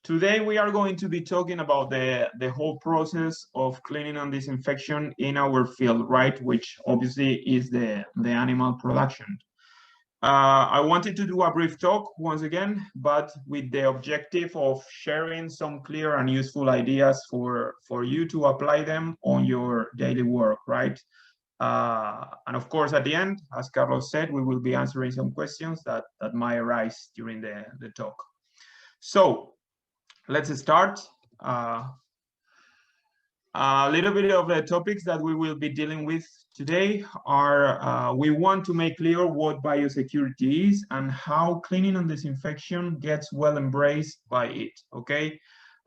Today we are going to be talking about the whole process of cleaning and disinfection in our field, right? Which obviously is the animal production. I wanted to do a brief talk once again, but with the objective of sharing some clear and useful ideas for you to apply them on your daily work, right? And of course, at the end, as Carlos said, we will be answering some questions that might arise during the talk. So let's start. A little bit of the topics that we will be dealing with today are, we want to make clear what biosecurity is and how cleaning and disinfection gets well embraced by it, okay?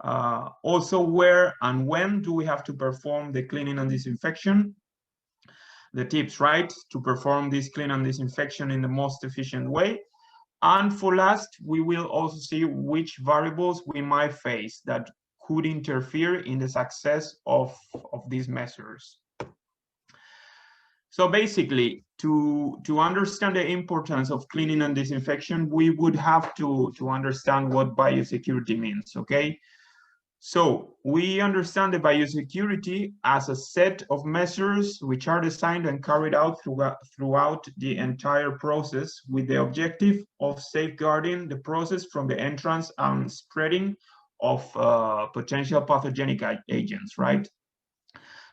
Also, where and when do we have to perform the cleaning and disinfection? The tips, right, to perform this clean and disinfection in the most efficient way. And for last, we will also see which variables we might face that could interfere in the success of these measures. So basically, to understand the importance of cleaning and disinfection, we would have to understand what biosecurity means, okay? So we understand the biosecurity as a set of measures which are designed and carried out throughout the entire process with the objective of safeguarding the process from the entrance and spreading of potential pathogenic agents, right?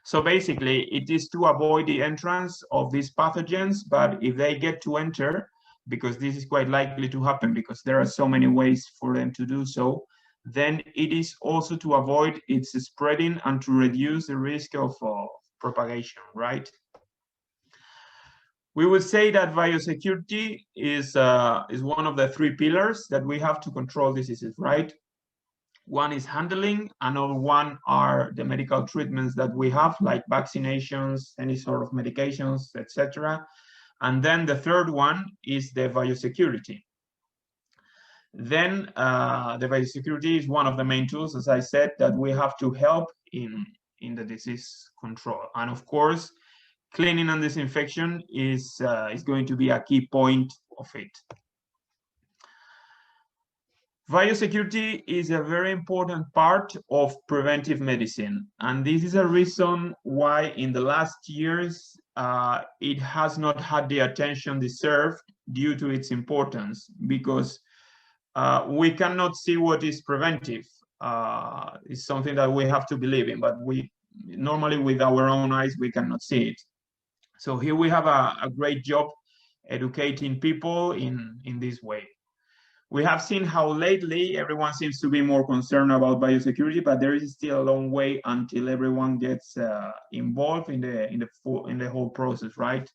So basically, it is to avoid the entrance of these pathogens, but if they get to enter, because this is quite likely to happen because there are so many ways for them to do so, then it is also to avoid its spreading and to reduce the risk of propagation, right? We would say that biosecurity is one of the three pillars that we have to control diseases, right? One is handling, another one are the medical treatments that we have, like vaccinations, any sort of medications, etc. And then the third one is the biosecurity. Then the biosecurity is one of the main tools, as I said, that we have to help in the disease control. And of course, cleaning and disinfection is going to be a key point of it. Biosecurity is a very important part of preventive medicine. And this is a reason why in the last years, it has not had the attention deserved due to its importance, because we cannot see what is preventive. It's something that we have to believe in, but we normally with our own eyes, we cannot see it. So here we have a great job educating people in this way. We have seen how lately everyone seems to be more concerned about biosecurity, but there is still a long way until everyone gets involved in the whole process, right?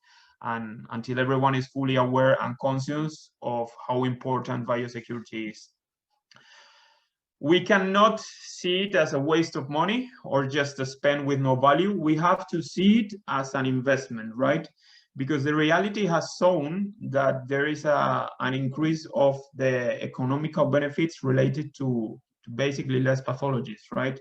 And until everyone is fully aware and conscious of how important biosecurity is. We cannot see it as a waste of money or just a spend with no value. We have to see it as an investment, right? Because the reality has shown that there is an increase of the economical benefits related to basically less pathologies, right?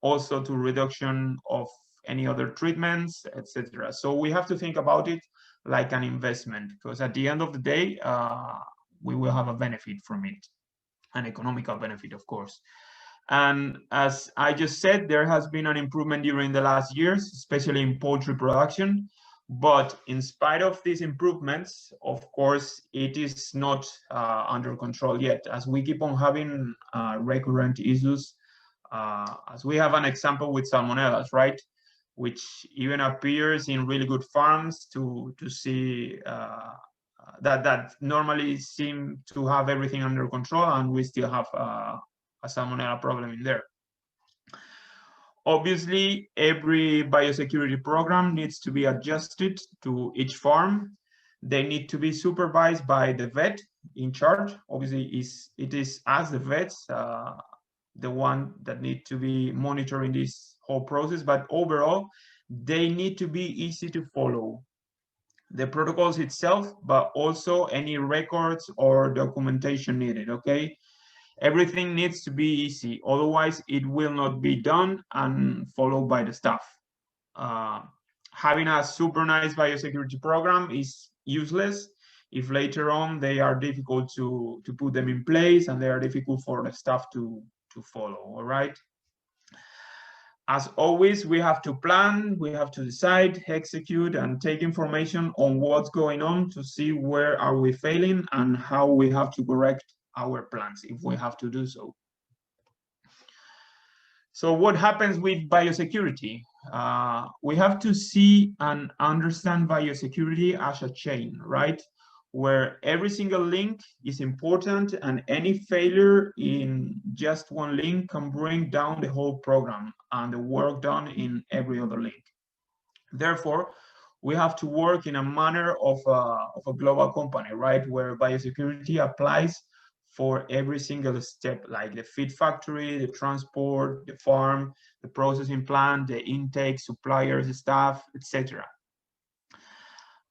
Also to reduction of any other treatments, etc. So we have to think about it like an investment, because at the end of the day, we will have a benefit from it, an economical benefit, of course. And as I just said, there has been an improvement during the last years, especially in poultry production. But in spite of these improvements, of course, it is not under control yet, as we keep on having recurrent issues, as we have an example with salmonellas, right? Which even appears in really good farms to see that normally seem to have everything under control, and we still have a salmonella problem in there. Obviously, every biosecurity program needs to be adjusted to each farm. They need to be supervised by the vet in charge. Obviously, it is us, the vets, the one that need to be monitoring this whole process, but overall, they need to be easy to follow. The protocols itself, but also any records or documentation needed, okay? Everything needs to be easy, otherwise it will not be done and followed by the staff. Having a super nice biosecurity program is useless if later on they are difficult to put them in place and they are difficult for the staff to follow. All right. As always, we have to plan, we have to decide, execute, and take information on what's going on to see where are we failing and how we have to correct our plans if we have to do so. So what happens with biosecurity? We have to see and understand biosecurity as a chain, right? Where every single link is important and any failure in just one link can bring down the whole program and the work done in every other link. Therefore, we have to work in a manner of a global company, right? Where biosecurity applies for every single step, like the feed factory, the transport, the farm, the processing plant, the intake, suppliers, staff, etc.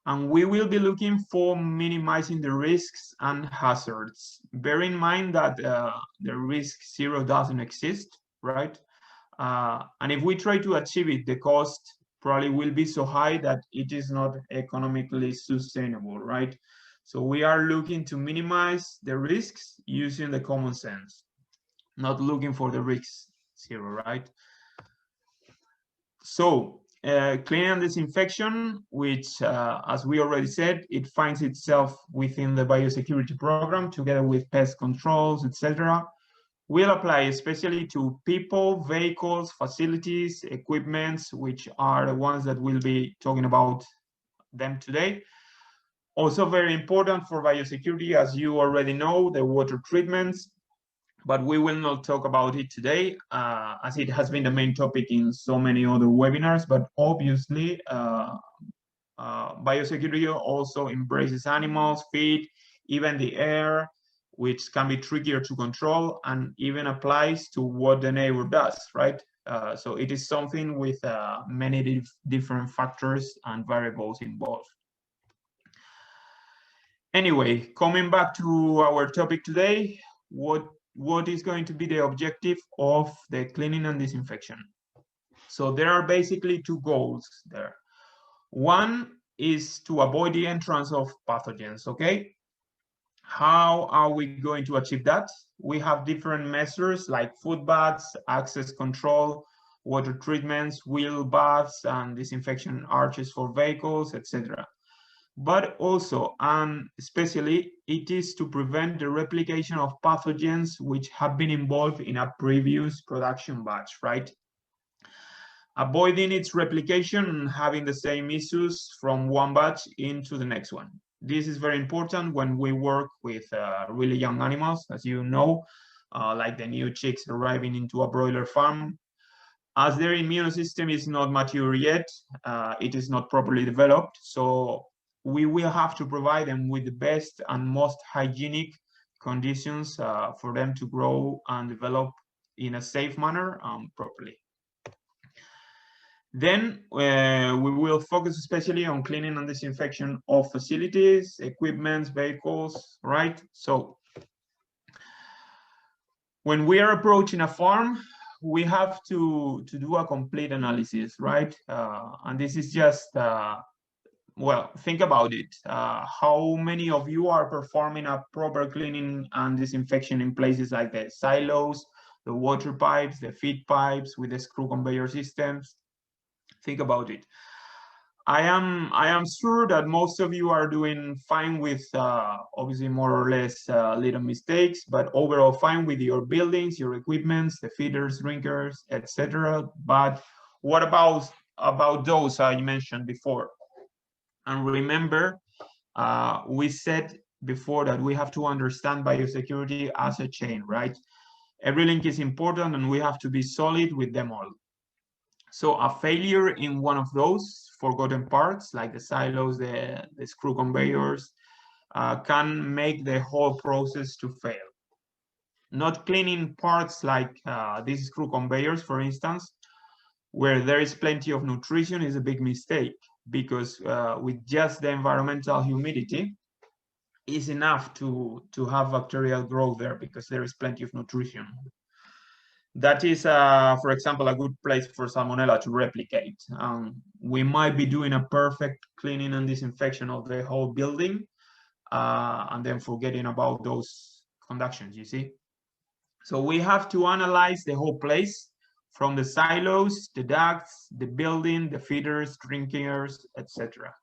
And we will be looking for minimizing the risks and hazards. Bear in mind that the risk zero doesn't exist, right? And if we try to achieve it, the cost probably will be so high that it is not economically sustainable, right? So we are looking to minimize the risks using the common sense, not looking for the risks zero, right? So cleaning and disinfection, which, as we already said, it finds itself within the biosecurity program together with pest controls, etc., will apply especially to people, vehicles, facilities, equipments, which are the ones that we'll be talking about them today. Also very important for biosecurity, as you already know, the water treatments, but we will not talk about it today, as it has been the main topic in so many other webinars, but obviously biosecurity also embraces animals, feed, even the air, which can be trickier to control and even applies to what the neighbor does, right? So it is something with many different factors and variables involved. Anyway, coming back to our topic today, what is going to be the objective of the cleaning and disinfection? So there are basically two goals there. One is to avoid the entrance of pathogens, okay? How are we going to achieve that? We have different measures like food baths, access control, water treatments, wheel baths, and disinfection arches for vehicles, etc. But also, and especially, it is to prevent the replication of pathogens which have been involved in a previous production batch, right? Avoiding its replication and having the same issues from one batch into the next one. This is very important when we work with really young animals, as you know, like the new chicks arriving into a broiler farm. As their immune system is not mature yet, it is not properly developed, so we will have to provide them with the best and most hygienic conditions for them to grow and develop in a safe manner properly. Then we will focus especially on cleaning and disinfection of facilities, equipment, vehicles, right? So when we are approaching a farm, we have to do a complete analysis, right? And this is just, well, think about it. How many of you are performing a proper cleaning and disinfection in places like the silos, the water pipes, the feed pipes with the screw conveyor systems? Think about it. I am sure that most of you are doing fine with obviously more or less little mistakes, but overall fine with your buildings, your equipments, the feeders, drinkers, etc. But what about those I mentioned before? And remember, we said before that we have to understand biosecurity as a chain, right? Every link is important and we have to be solid with them all. So a failure in one of those forgotten parts, like the silos, the screw conveyors, can make the whole process to fail. Not cleaning parts like these screw conveyors, for instance, where there is plenty of nutrition, is a big mistake, because with just the environmental humidity, is enough to have bacterial growth there because there is plenty of nutrition. That is, for example, a good place for Salmonella to replicate. We might be doing a perfect cleaning and disinfection of the whole building, and then forgetting about those conductions, you see. So we have to analyze the whole place, from the silos, the ducts, the building, the feeders, drinkers, etc.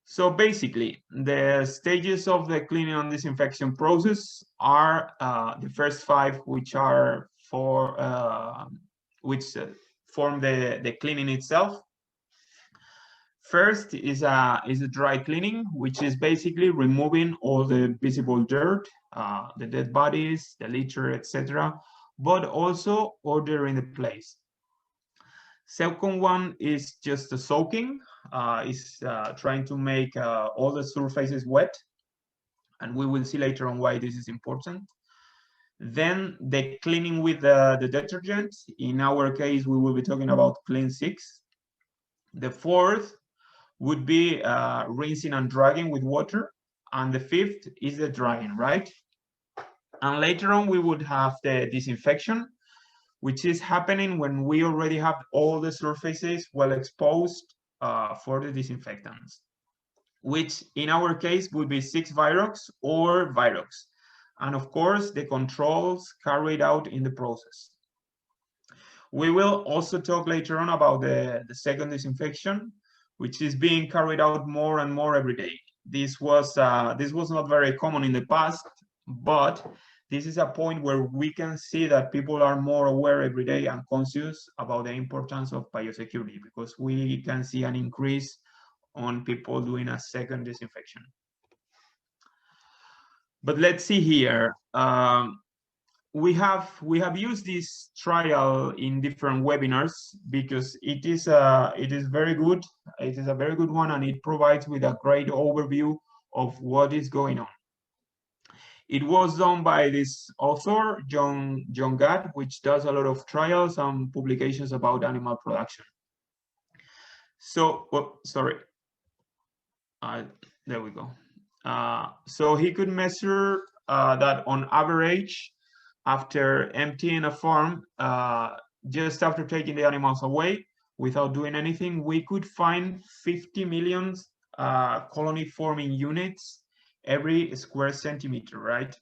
So basically, the stages of the cleaning and disinfection process are the first 5, which are for form the cleaning itself. First is a dry cleaning, which is basically removing all the visible dirt, the dead bodies, the litter, etc., but also ordering the place. Second one is just the soaking, is trying to make all the surfaces wet, and we will see later on why this is important. Then the cleaning with the detergent. In our case, we will be talking about BBZIX. The fourth would be rinsing and drying with water, and the fifth is the drying, right? And later on, we would have the disinfection, which is happening when we already have all the surfaces well exposed for the disinfectants, which in our case would be 6-Virox or Virox. And of course, the controls carried out in the process. We will also talk later on about the second disinfection, which is being carried out more and more every day. This was not very common in the past, but this is a point where we can see that people are more aware every day and conscious about the importance of biosecurity, because we can see an increase on people doing a second disinfection. But let's see here. We have used this trial in different webinars because it is very good. It is a very good one, and it provides with a great overview of what is going on. It was done by this author, John Gatt, which does a lot of trials and publications about animal production. So, there we go. So he could measure that on average, after emptying a farm, just after taking the animals away, without doing anything, we could find 50 million colony-forming units every square centimeter, right?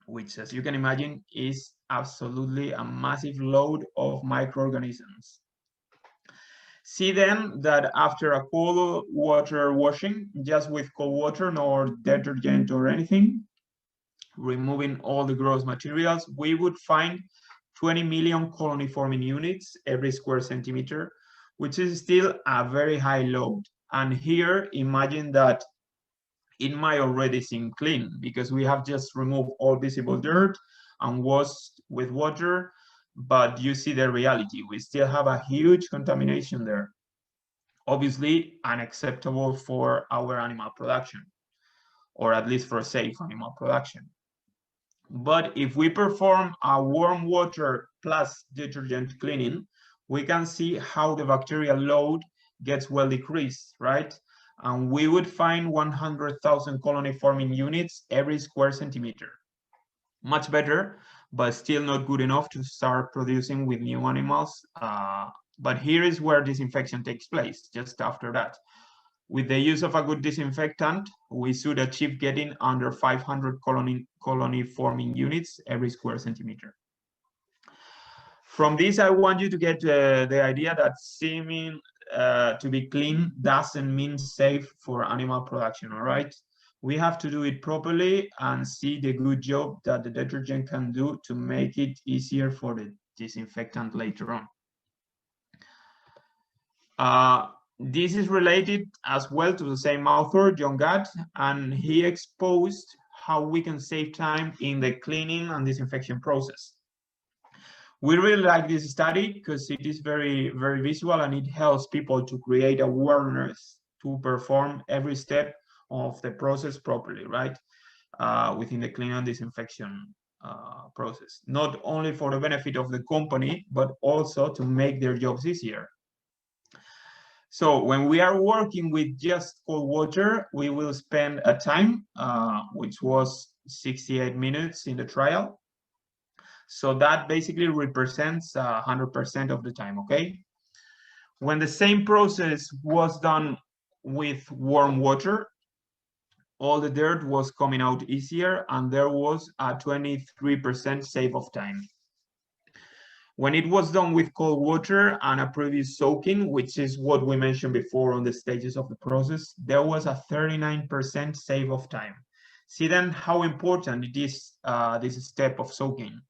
Which, as you can imagine, is absolutely a massive load of microorganisms. See then that after a cold water washing, just with cold water, no detergent or anything, removing all the gross materials, we would find 20 million colony-forming units every square centimeter, which is still a very high load. And here, imagine that it might already seem clean because we have just removed all visible dirt and washed with water, but you see the reality. We still have a huge contamination there. Obviously unacceptable for our animal production, or at least for safe animal production. But if we perform a warm water plus detergent cleaning, we can see how the bacterial load gets well decreased, right? And we would find 100,000 colony-forming units every square centimeter. Much better, but still not good enough to start producing with new animals. But here is where disinfection takes place, just after that. With the use of a good disinfectant, we should achieve getting under 500 colony-forming units every square centimeter. From this, I want you to get the idea that seeming to be clean doesn't mean safe for animal production, all right? We have to do it properly and see the good job that the detergent can do to make it easier for the disinfectant later on. This is related as well to the same author, John Gatt, and he exposed how we can save time in the cleaning and disinfection process. We really like this study because it is very, very visual, and it helps people to create awareness to perform every step of the process properly, right? Within the cleaning and disinfection process, not only for the benefit of the company, but also to make their jobs easier. So when we are working with just cold water, we will spend a time, which was 68 minutes in the trial. So that basically represents 100% of the time, okay? When the same process was done with warm water, all the dirt was coming out easier, and there was a 23% save of time. When it was done with cold water and a previous soaking, which is what we mentioned before on the stages of the process, there was a 39% save of time. See then how important it is, this step of soaking.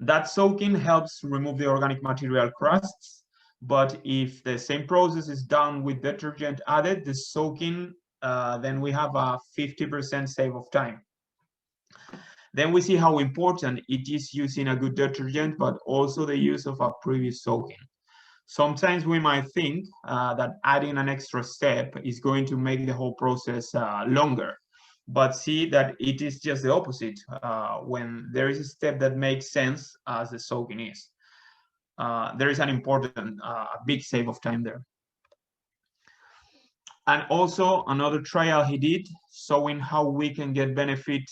That soaking helps remove the organic material crusts, but if the same process is done with detergent added, the soaking, then we have a 50% save of time. Then we see how important it is using a good detergent, but also the use of a previous soaking. Sometimes we might think that adding an extra step is going to make the whole process longer, but see that it is just the opposite when there is a step that makes sense as the soaking is. There is an important, big save of time there. And also another trial he did showing how we can get benefit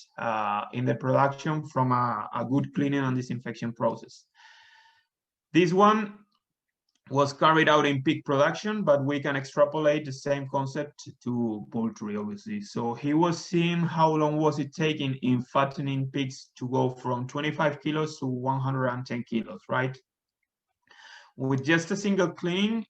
in the production from a good cleaning and disinfection process. This one was carried out in pig production, but we can extrapolate the same concept to poultry, obviously. So he was seeing how long was it taking in fattening pigs to go from 25 kilos to 110 kilos, right? With just a single cleaning,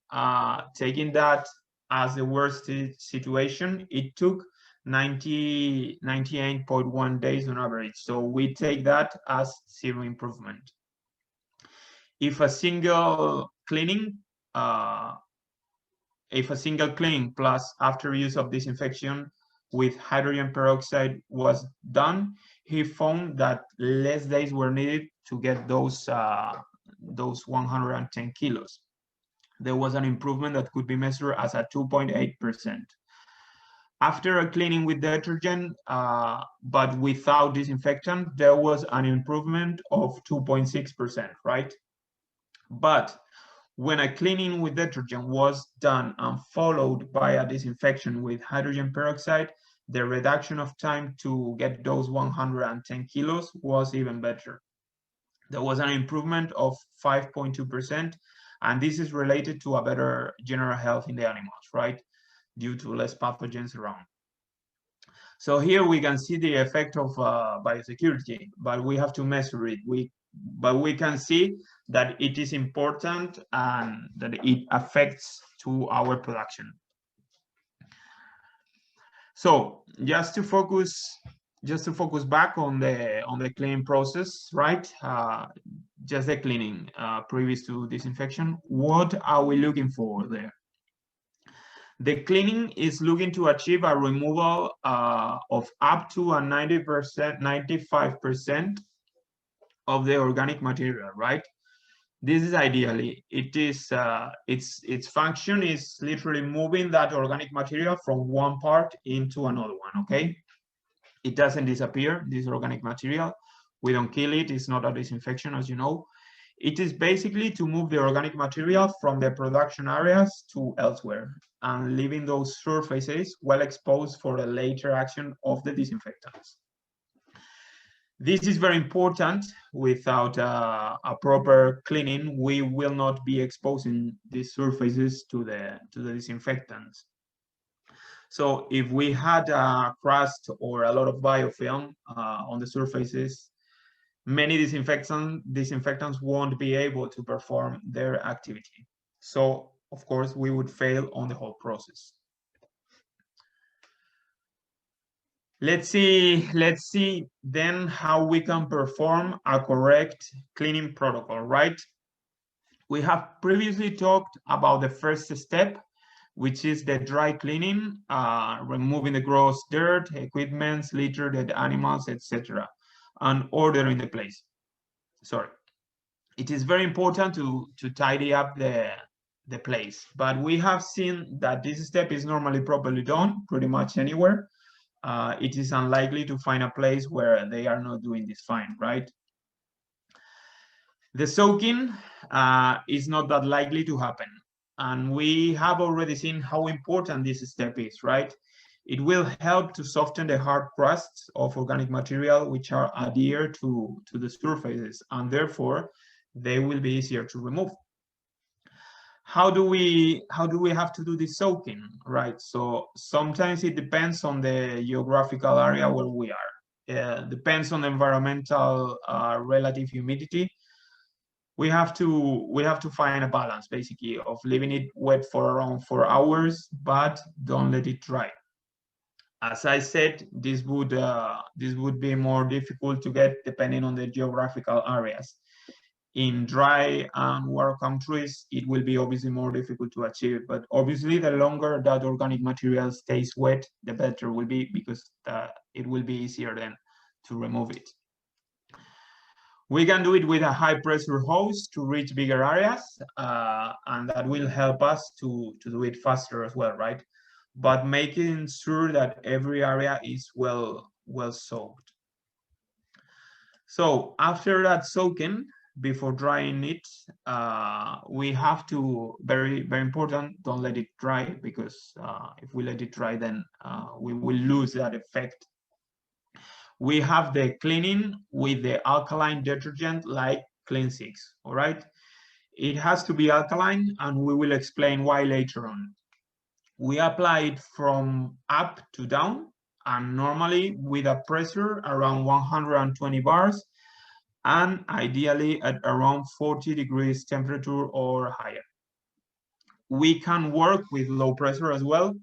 taking that as the worst situation, it took 98.1 days on average. So we take that as zero improvement. If a single cleaning plus after use of disinfection with hydrogen peroxide was done, he found that less days were needed to get those 110 kilos. There was an improvement that could be measured as a 2.8%. After a cleaning with detergent, but without disinfectant, there was an improvement of 2.6%, right? But when a cleaning with detergent was done and followed by a disinfection with hydrogen peroxide, the reduction of time to get those 110 kilos was even better. There was an improvement of 5.2%, and this is related to a better general health in the animals, right? Due to less pathogens around. So here we can see the effect of biosecurity, but we have to measure it. But we can see that it is important and that it affects to our production. So just to focus back on the cleaning process, right? Just the cleaning previous to disinfection. What are we looking for there? The cleaning is looking to achieve a removal of up to a 90%, 95% of the organic material, right? This is ideally, it is its function is literally moving that organic material from one part into another one, okay? It doesn't disappear, this organic material. We don't kill it, it's not a disinfection, as you know. It is basically to move the organic material from the production areas to elsewhere and leaving those surfaces well exposed for the later action of the disinfectants. This is very important. Without a proper cleaning, we will not be exposing these surfaces to the disinfectants. So if we had a crust or a lot of biofilm on the surfaces, many disinfectants won't be able to perform their activity. So of course we would fail on the whole process. Let's see then how we can perform a correct cleaning protocol, right? We have previously talked about the first step, which is the dry cleaning, removing the gross dirt, equipment, litter, dead animals, etc., and ordering the place. Sorry. It is very important to tidy up the place, but we have seen that this step is normally properly done pretty much anywhere. It is unlikely to find a place where they are not doing this fine, right? The soaking is not that likely to happen. And we have already seen how important this step is, right? It will help to soften the hard crusts of organic material which are adhered to the surfaces, and therefore they will be easier to remove. How do we have to do the soaking, right? So sometimes it depends on the geographical area where we are. Depends on the environmental relative humidity. We have to find a balance basically of leaving it wet for around 4 hours, but don't let it dry. As I said, this would be more difficult to get depending on the geographical areas. In dry and warm countries, it will be obviously more difficult to achieve, but obviously the longer that organic material stays wet, the better it will be, because it will be easier then to remove it. We can do it with a high pressure hose to reach bigger areas, and that will help us to do it faster as well, right? But making sure that every area is well soaked. So after that soaking, before drying it, we have to, very important, don't let it dry, because if we let it dry, then we will lose that effect. We have the cleaning with the alkaline detergent like Clean6, all right? It has to be alkaline, and we will explain why later on. We apply it from up to down, and normally with a pressure around 120 bars, and ideally at around 40 degrees temperature or higher. We can work with low pressure as well,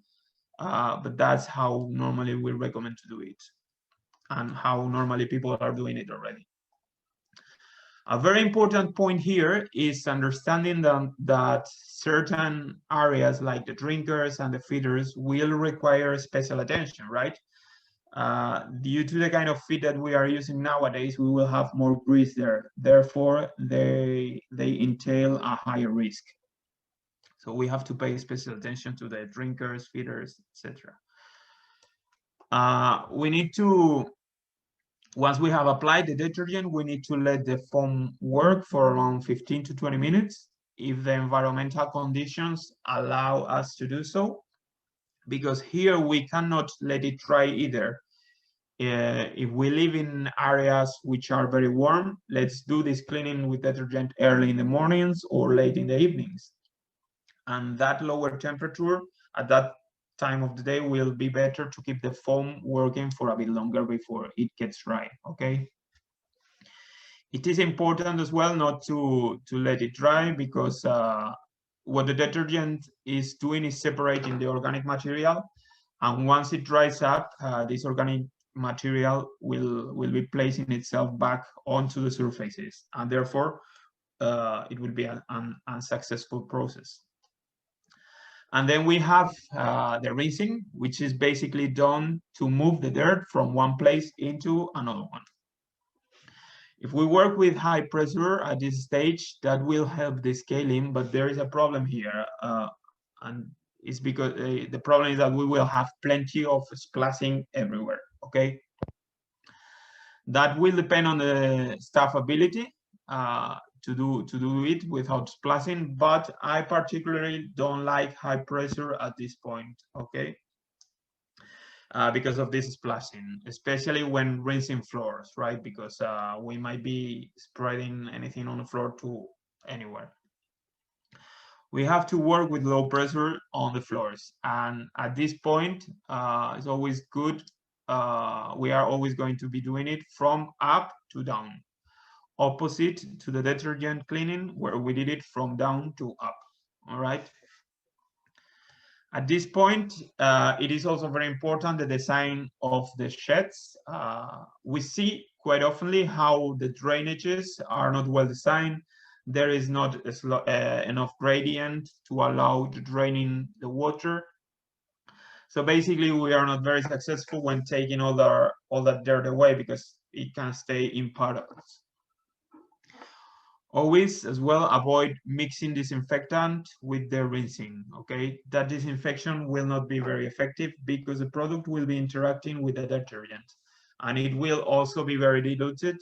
but that's how normally we recommend to do it, and how normally people are doing it already. A very important point here is understanding that certain areas like the drinkers and the feeders will require special attention, right? Due to the kind of feed that we are using nowadays, we will have more grease there. Therefore, they entail a higher risk. So we have to pay special attention to the drinkers, feeders, etc. We need to, once we have applied the detergent, we need to let the foam work for around 15 to 20 minutes if the environmental conditions allow us to do so, because here we cannot let it dry either. If we live in areas which are very warm, let's do this cleaning with detergent early in the mornings or late in the evenings. And that lower temperature at that time of the day will be better to keep the foam working for a bit longer before it gets dry, okay? It is important as well not to let it dry, because what the detergent is doing is separating the organic material, and once it dries up, this organic material will be placing itself back onto the surfaces, and therefore it will be an unsuccessful process. And then we have the rinsing, which is basically done to move the dirt from one place into another one. If we work with high pressure at this stage, that will help the scaling, but there is a problem here, and it's because the problem is that we will have plenty of splashing everywhere, okay? That will depend on the staff ability to do it without splashing, but I particularly don't like high pressure at this point, okay? Because of this splashing, especially when rinsing floors, right? Because we might be spreading anything on the floor to anywhere. We have to work with low pressure on the floors, and at this point, it's always good. We are always going to be doing it from up to down, opposite to the detergent cleaning where we did it from down to up, all right? At this point, it is also very important the design of the sheds. We see quite oftenly how the drainages are not well designed. There is not enough gradient to allow the draining the water. So basically, we are not very successful when taking all that dirt away, because it can stay in particles. Always, as well, avoid mixing disinfectant with the rinsing, okay? That disinfection will not be very effective because the product will be interacting with the detergent, and it will also be very diluted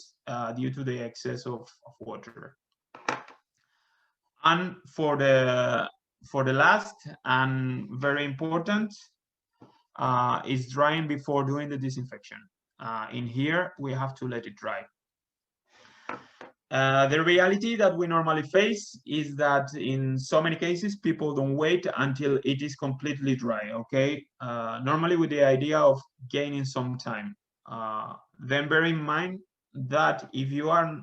due to the excess of water. And for the last and very important is drying before doing the disinfection. In here, we have to let it dry. The reality that we normally face is that in so many cases, people don't wait until it is completely dry, okay? Normally with the idea of gaining some time. Then bear in mind that if you are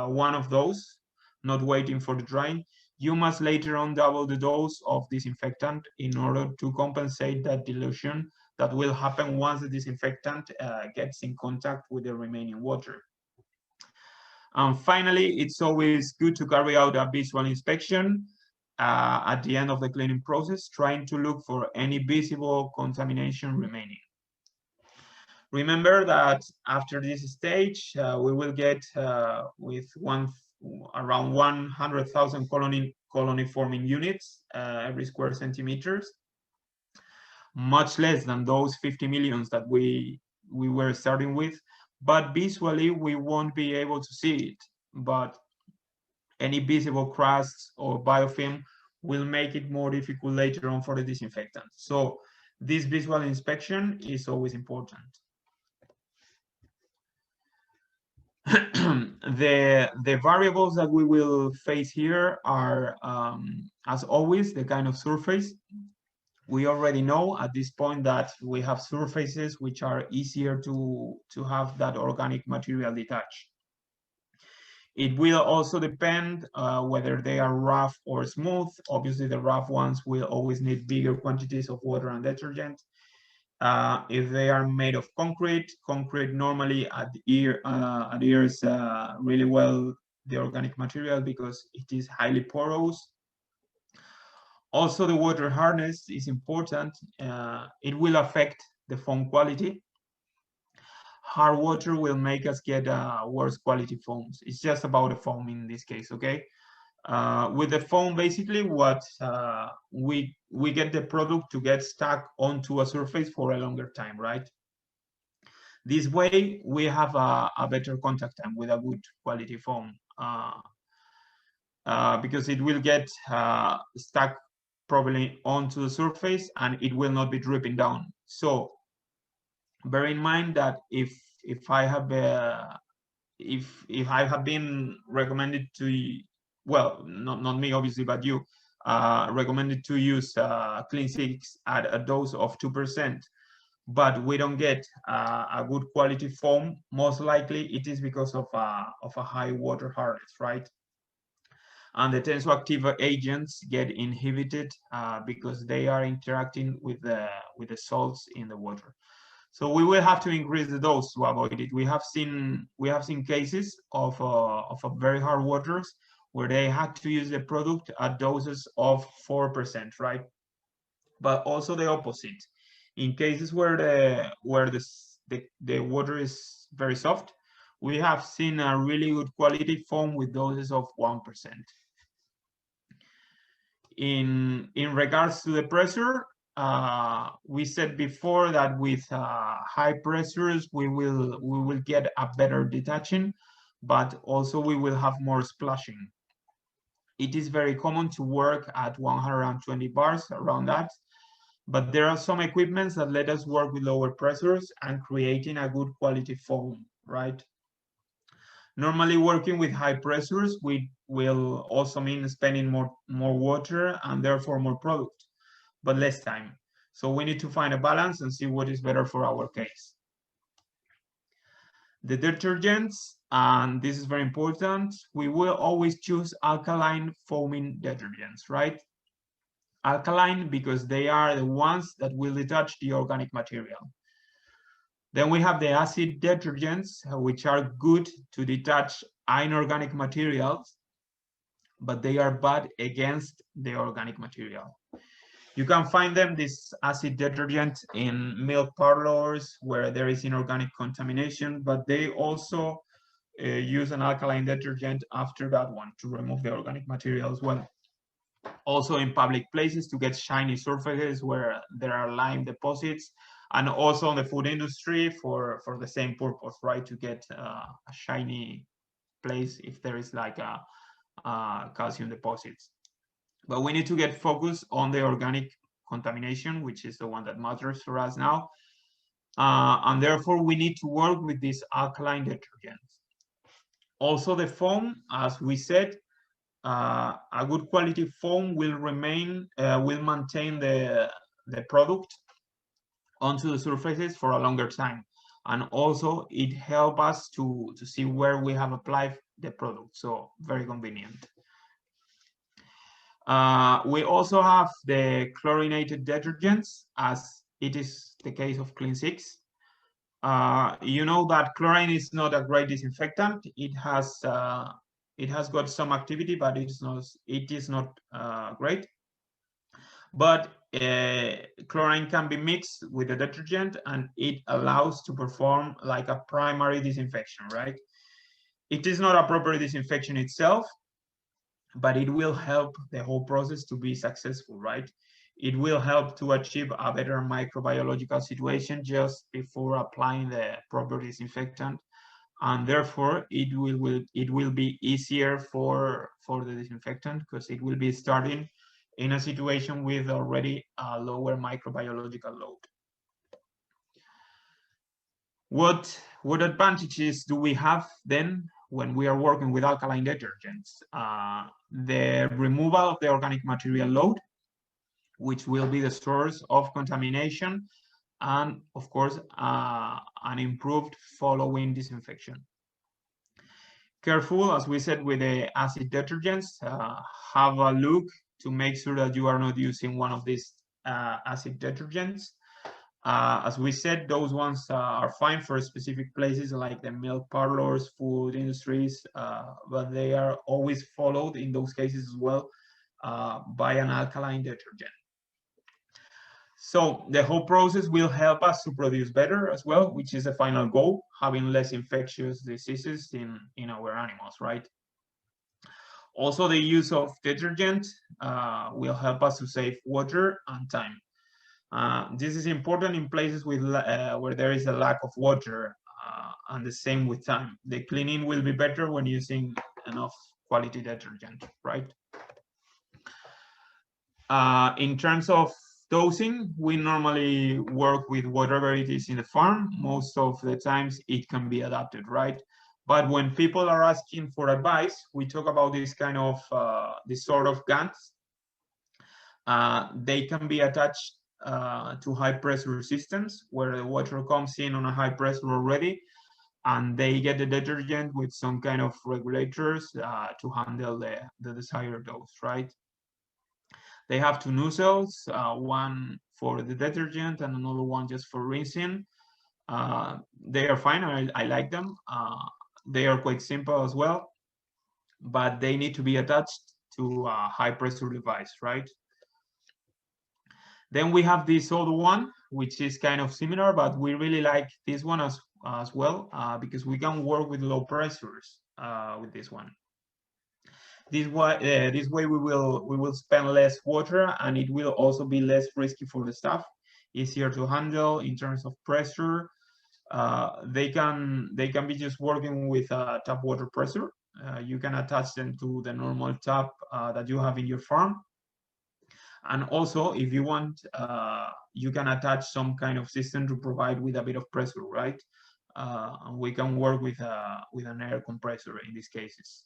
one of those, not waiting for the drying, you must later on double the dose of disinfectant in order to compensate that dilution that will happen once the disinfectant gets in contact with the remaining water. And finally, it's always good to carry out a visual inspection at the end of the cleaning process, trying to look for any visible contamination remaining. Remember that after this stage, we will get with around 100,000 colony forming units every square centimeters, much less than those 50 millions that we were starting with, but visually we won't be able to see it. But any visible crusts or biofilm will make it more difficult later on for the disinfectant. So this visual inspection is always important. The variables that we will face here are, as always, the kind of surface. We already know at this point that we have surfaces which are easier to have that organic material detached. It will also depend whether they are rough or smooth. Obviously, the rough ones will always need bigger quantities of water and detergent. If they are made of concrete normally adheres really well the organic material because it is highly porous. Also, the water hardness is important. It will affect the foam quality. Hard water will make us get worse quality foams. It's just about the foam in this case, okay? With the foam, basically, what we get the product to get stuck onto a surface for a longer time, right? This way, we have a better contact time with a good quality foam because it will get stuck probably onto the surface and it will not be dripping down. So bear in mind that if I have if I have been recommended to, well, not me obviously, but you recommended to use Clean 6 at a dose of 2%, but we don't get a good quality foam, most likely it is because of a high water hardness, right? And the tensioactive agents get inhibited because they are interacting with the salts in the water. So we will have to increase the dose to avoid it. We have seen cases of very hard waters where they had to use the product at doses of 4%, right? But also the opposite. In cases where the water is very soft, we have seen a really good quality foam with doses of 1%. In regards to the pressure, we said before that with high pressures we will get a better detaching, but also we will have more splashing. It is very common to work at 120 bars, around that, but there are some equipments that let us work with lower pressures and creating a good quality foam, right? Normally working with high pressures will also mean spending more water and therefore more product, but less time. So we need to find a balance and see what is better for our case. The detergents, and this is very important, we will always choose alkaline foaming detergents, right? Alkaline because they are the ones that will detach the organic material. Then we have the acid detergents, which are good to detach inorganic materials, but they are bad against the organic material. You can find them, this acid detergent, in milk parlors where there is inorganic contamination, but they also use an alkaline detergent after that one to remove the organic material as well. Also in public places to get shiny surfaces where there are lime deposits, and also in the food industry for the same purpose, right? To get a shiny place if there is like a calcium deposits. But we need to get focused on the organic contamination, which is the one that matters for us now. And therefore we need to work with these alkaline detergents. Also, the foam, as we said, a good quality foam will maintain the product onto the surfaces for a longer time. And also it helps us to see where we have applied the product. So very convenient. We also have the chlorinated detergents, as it is the case of BBZIX. You know that chlorine is not a great disinfectant. It has got some activity, but it is not great. But chlorine can be mixed with the detergent, and it allows to perform like a primary disinfection, right? It is not a proper disinfection itself, but it will help the whole process to be successful, right? It will help to achieve a better microbiological situation just before applying the proper disinfectant, and therefore it will be easier for the disinfectant, because it will be starting in a situation with already a lower microbiological load. What advantages do we have then when we are working with alkaline detergents? The removal of the organic material load, which will be the source of contamination, and of course, an improved following disinfection. Careful, as we said, with the acid detergents. Have a look to make sure that you are not using one of these acid detergents. As we said, those ones are fine for specific places like the milk parlors, food industries, but they are always followed in those cases as well by an alkaline detergent. So the whole process will help us to produce better as well, which is the final goal, having less infectious diseases in our animals, right? Also, the use of detergent will help us to save water and time. This is important in places with where there is a lack of water, and the same with time. The cleaning will be better when using enough quality detergent, right? In terms of dosing, we normally work with whatever it is in the farm. Most of the times it can be adapted, right? But when people are asking for advice, we talk about this kind of, this sort of guns. They can be attached to high pressure systems where the water comes in on a high pressure already, and they get the detergent with some kind of regulators to handle the desired dose, right? They have two nozzles, one for the detergent and another one just for rinsing. They are fine, I like them. They are quite simple as well, but they need to be attached to a high pressure device, right? Then we have this other one, which is kind of similar, but we really like this one as well, because we can work with low pressures with this one. This way we will spend less water, and it will also be less risky for the staff, easier to handle in terms of pressure. They can be just working with tap water pressure. You can attach them to the normal tap that you have in your farm. And also, if you want, you can attach some kind of system to provide with a bit of pressure, right? And we can work with an air compressor in these cases.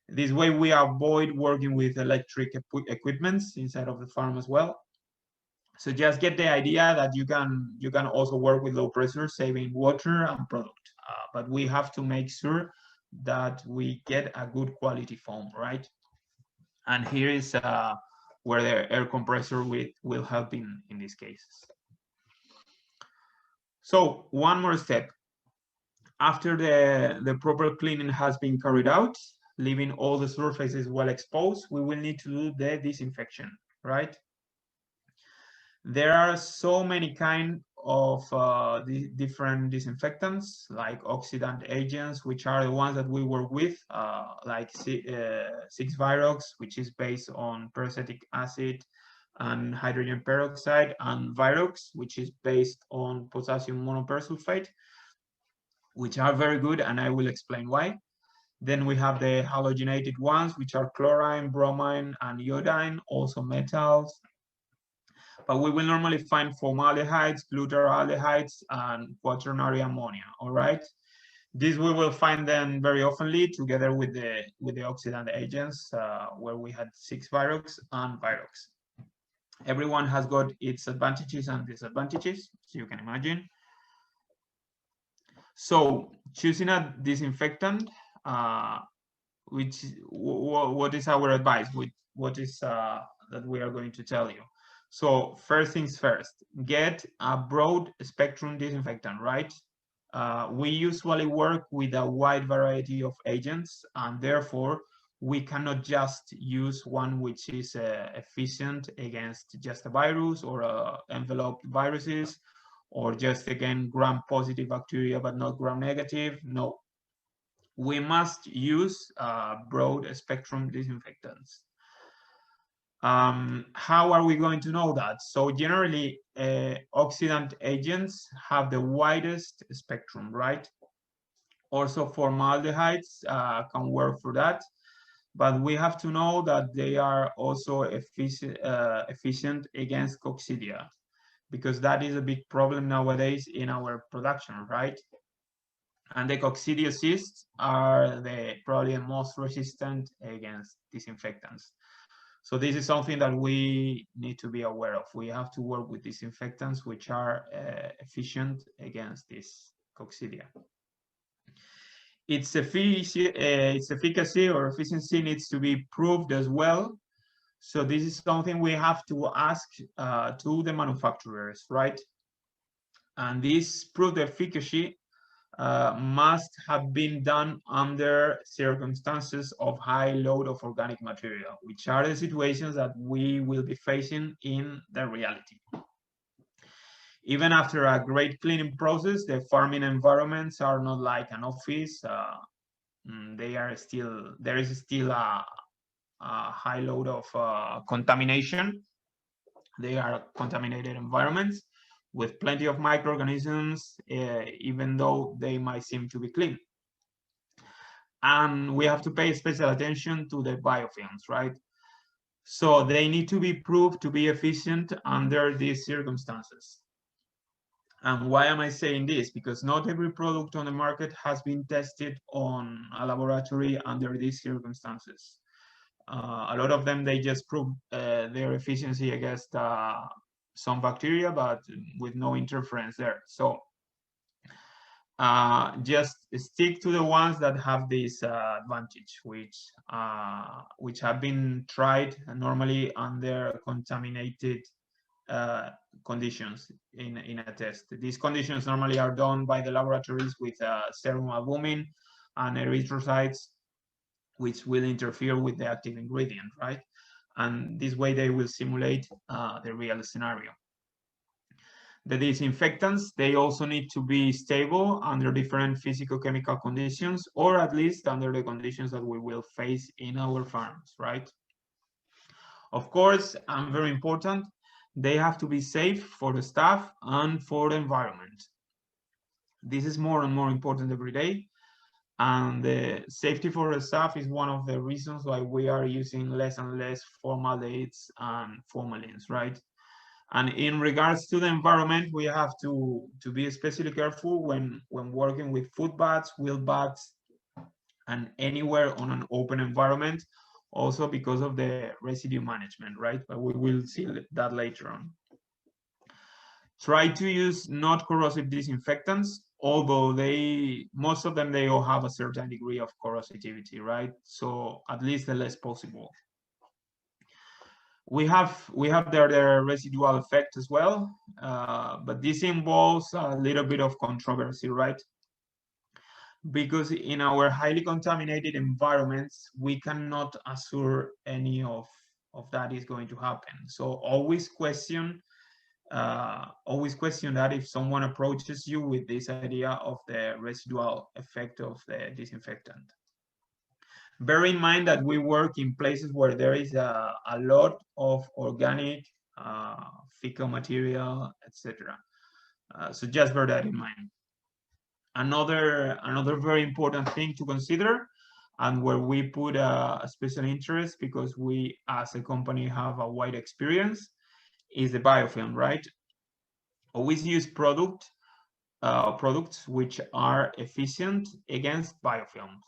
This way, we avoid working with electric equipments inside of the farm as well. So just get the idea that you can also work with low pressure, saving water and product. But we have to make sure that we get a good quality foam, right? And here is where the air compressor will help in these cases. So one more step. After the proper cleaning has been carried out, leaving all the surfaces well exposed, we will need to do the disinfection, right? There are so many kinds of different disinfectants, like oxidant agents, which are the ones that we work with, like 6-Virox, which is based on peracetic acid and hydrogen peroxide, and Virox, which is based on potassium monopersulfate, which are very good, and I will explain why. Then we have the halogenated ones, which are chlorine, bromine, and iodine, also metals. But we will normally find formaldehydes, glutaraldehydes, and quaternary ammonia, all right? This we will find them very oftenly together with the oxidant agents, where we had 6-Virox and Virox. Everyone has got its advantages and disadvantages, as you can imagine. So choosing a disinfectant, what is our advice? What is that we are going to tell you? So first things first, get a broad spectrum disinfectant, right? We usually work with a wide variety of agents, and therefore we cannot just use one which is efficient against just a virus or enveloped viruses, or just again gram-positive bacteria but not gram-negative. No, we must use broad spectrum disinfectants. How are we going to know that? So generally, oxidant agents have the widest spectrum, right? Also, formaldehydes can work for that, but we have to know that they are also efficient against coccidia, because that is a big problem nowadays in our production, right? And the coccidiocysts are probably the most resistant against disinfectants. So this is something that we need to be aware of. We have to work with disinfectants which are efficient against this coccidia. Its efficacy or efficiency needs to be proved as well. So this is something we have to ask to the manufacturers, right? And this proved efficacy must have been done under circumstances of high load of organic material, which are the situations that we will be facing in the reality. Even after a great cleaning process, the farming environments are not like an office. There is still a high load of contamination. They are contaminated environments with plenty of microorganisms, even though they might seem to be clean. And we have to pay special attention to the biofilms, right? So they need to be proved to be efficient under these circumstances. And why am I saying this? Because not every product on the market has been tested on a laboratory under these circumstances. A lot of them, they just prove their efficiency against some bacteria, but with no interference there. So just stick to the ones that have this advantage, which have been tried normally under contaminated conditions in a test. These conditions normally are done by the laboratories with serum albumin and erythrocytes, which will interfere with the active ingredient, right? And this way they will simulate the real scenario. The disinfectants, they also need to be stable under different physicochemical conditions, or at least under the conditions that we will face in our farms, right? Of course, and very important, they have to be safe for the staff and for the environment. This is more and more important every day. And the safety for the staff is one of the reasons why we are using less and less formaldehydes and formalins, right? And in regards to the environment, we have to be especially careful when working with food bags, wheel bags, and anywhere on an open environment, also because of the residue management, right? But we will see that later on. Try to use not corrosive disinfectants, although most of them, they all have a certain degree of corrosivity, right? So at least the less possible. We have their residual effect as well, but this involves a little bit of controversy, right? Because in our highly contaminated environments, we cannot assure any of that is going to happen. So always question that if someone approaches you with this idea of the residual effect of the disinfectant. Bear in mind that we work in places where there is a lot of organic fecal material, etc. So just bear that in mind. Another very important thing to consider, and where we put a special interest because we as a company have a wide experience, is the biofilm, right? Always use product products which are efficient against biofilms.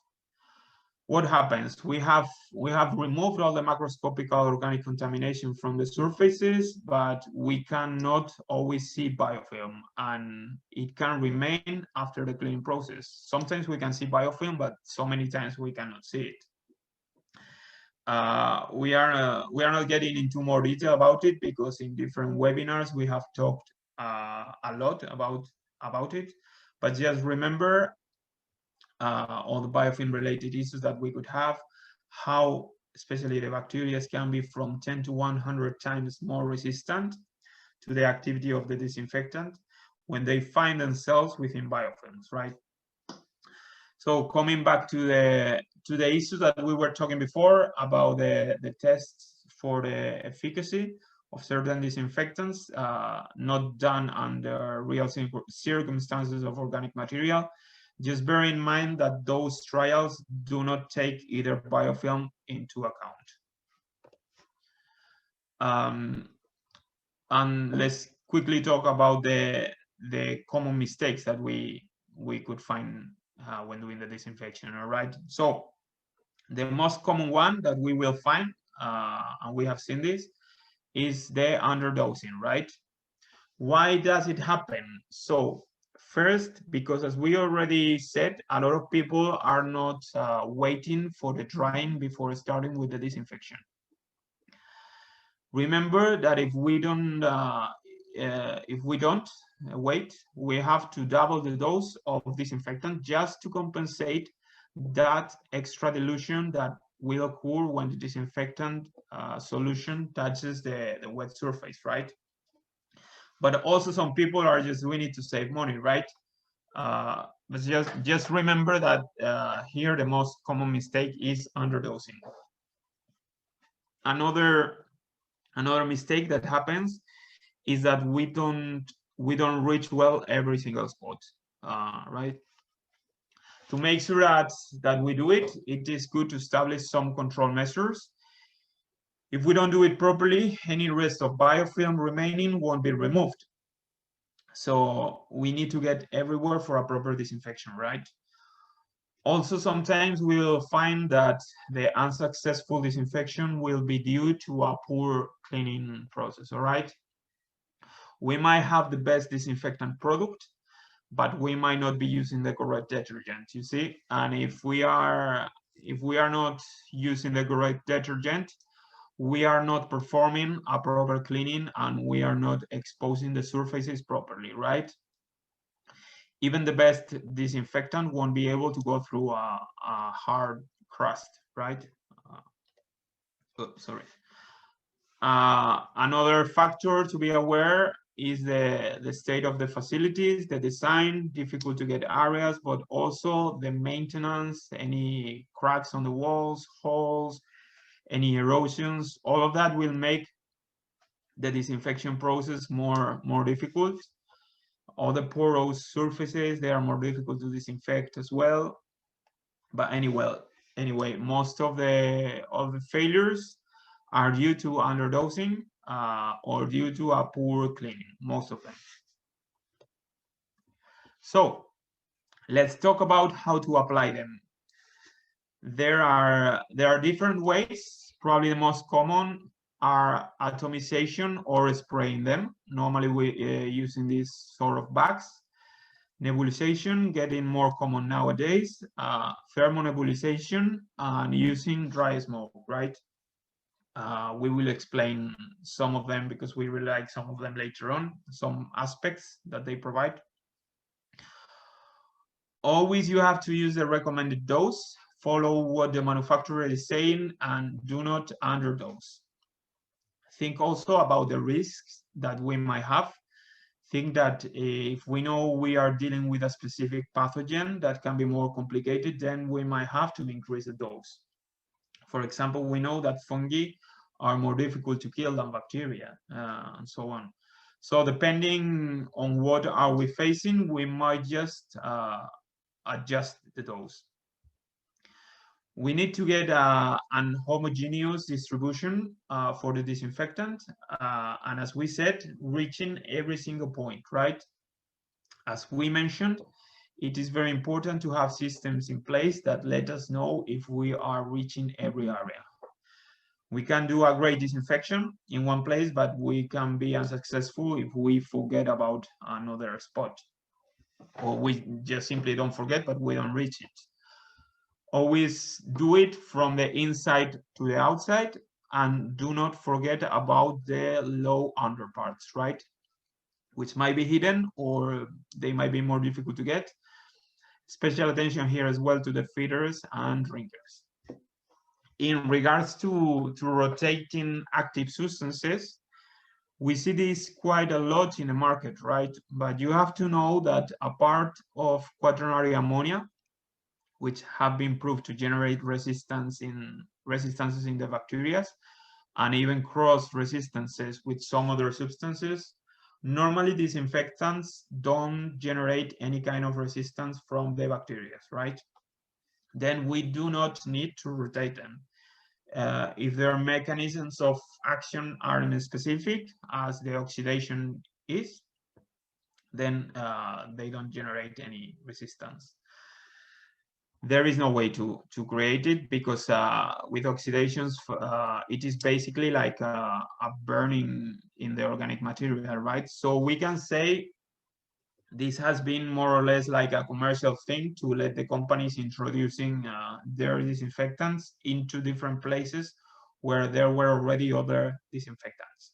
What happens? We have removed all the macroscopic organic contamination from the surfaces, but we cannot always see biofilm, and it can remain after the cleaning process. Sometimes we can see biofilm, but so many times we cannot see it. We are not getting into more detail about it because in different webinars we have talked a lot about it. But just remember all the biofilm related issues that we could have, how especially the bacteria can be from 10 to 100 times more resistant to the activity of the disinfectant when they find themselves within biofilms, right? So coming back to the issue that we were talking before about the tests for the efficacy of certain disinfectants, not done under real circumstances of organic material, just bear in mind that those trials do not take either biofilm into account. And let's quickly talk about the common mistakes that we could find when doing the disinfection. All right. So the most common one that we will find, and we have seen this, is the underdosing, right? Why does it happen? So first, because as we already said, a lot of people are not waiting for the drying before starting with the disinfection. Remember that if we don't wait, we have to double the dose of disinfectant just to compensate that extra dilution that will occur when the disinfectant solution touches the wet surface, right? But also some people are just doing it to save money, right? But just remember that here the most common mistake is underdosing. Another mistake that happens is that we don't reach well every single spot, right? To make sure that we do it, it is good to establish some control measures. If we don't do it properly, any rest of biofilm remaining won't be removed. So we need to get everywhere for a proper disinfection, right? Also, sometimes we'll find that the unsuccessful disinfection will be due to a poor cleaning process, all right? We might have the best disinfectant product, but we might not be using the correct detergent, you see? And if we are not using the correct detergent, we are not performing a proper cleaning and we are not exposing the surfaces properly, right? Even the best disinfectant won't be able to go through a hard crust, right? Sorry. Another factor to be aware is the state of the facilities, the design, difficult to get areas, but also the maintenance, any cracks on the walls, holes, any erosions, all of that will make the disinfection process more difficult. All the porous surfaces, they are more difficult to disinfect as well. But anyway, most of the failures are due to underdosing or due to a poor cleaning, most of them. So let's talk about how to apply them. There are different ways. Probably the most common are atomization or spraying them. Normally we using these sort of bags. Nebulization, getting more common nowadays. Thermonebulization and using dry smoke, right? We will explain some of them because we really like some of them later on, some aspects that they provide. Always you have to use the recommended dose, follow what the manufacturer is saying, and do not underdose. Think also about the risks that we might have. Think that if we know we are dealing with a specific pathogen that can be more complicated, then we might have to increase the dose. For example, we know that fungi are more difficult to kill than bacteria, and so on. So depending on what are we facing, we might just adjust the dose. We need to get an homogeneous distribution for the disinfectant, and as we said, reaching every single point, right? As we mentioned, it is very important to have systems in place that let us know if we are reaching every area. We can do a great disinfection in one place, but we can be unsuccessful if we forget about another spot. Or we just simply don't forget, but we don't reach it. Always do it from the inside to the outside, and do not forget about the low underparts, right? Which might be hidden or they might be more difficult to get. Special attention here as well to the feeders and drinkers. In regards to rotating active substances, we see this quite a lot in the market, right? But you have to know that a part of quaternary ammonia, which have been proved to generate resistances in the bacteria, and even cross resistances with some other substances, normally disinfectants don't generate any kind of resistance from the bacteria, right? Then we do not need to rotate them. If their mechanisms of action aren't specific, as the oxidation is, then they don't generate any resistance. There is no way to create it, because with oxidations, it is basically like a burning in the organic material, right? So we can say this has been more or less like a commercial thing to let the companies introducing their disinfectants into different places where there were already other disinfectants.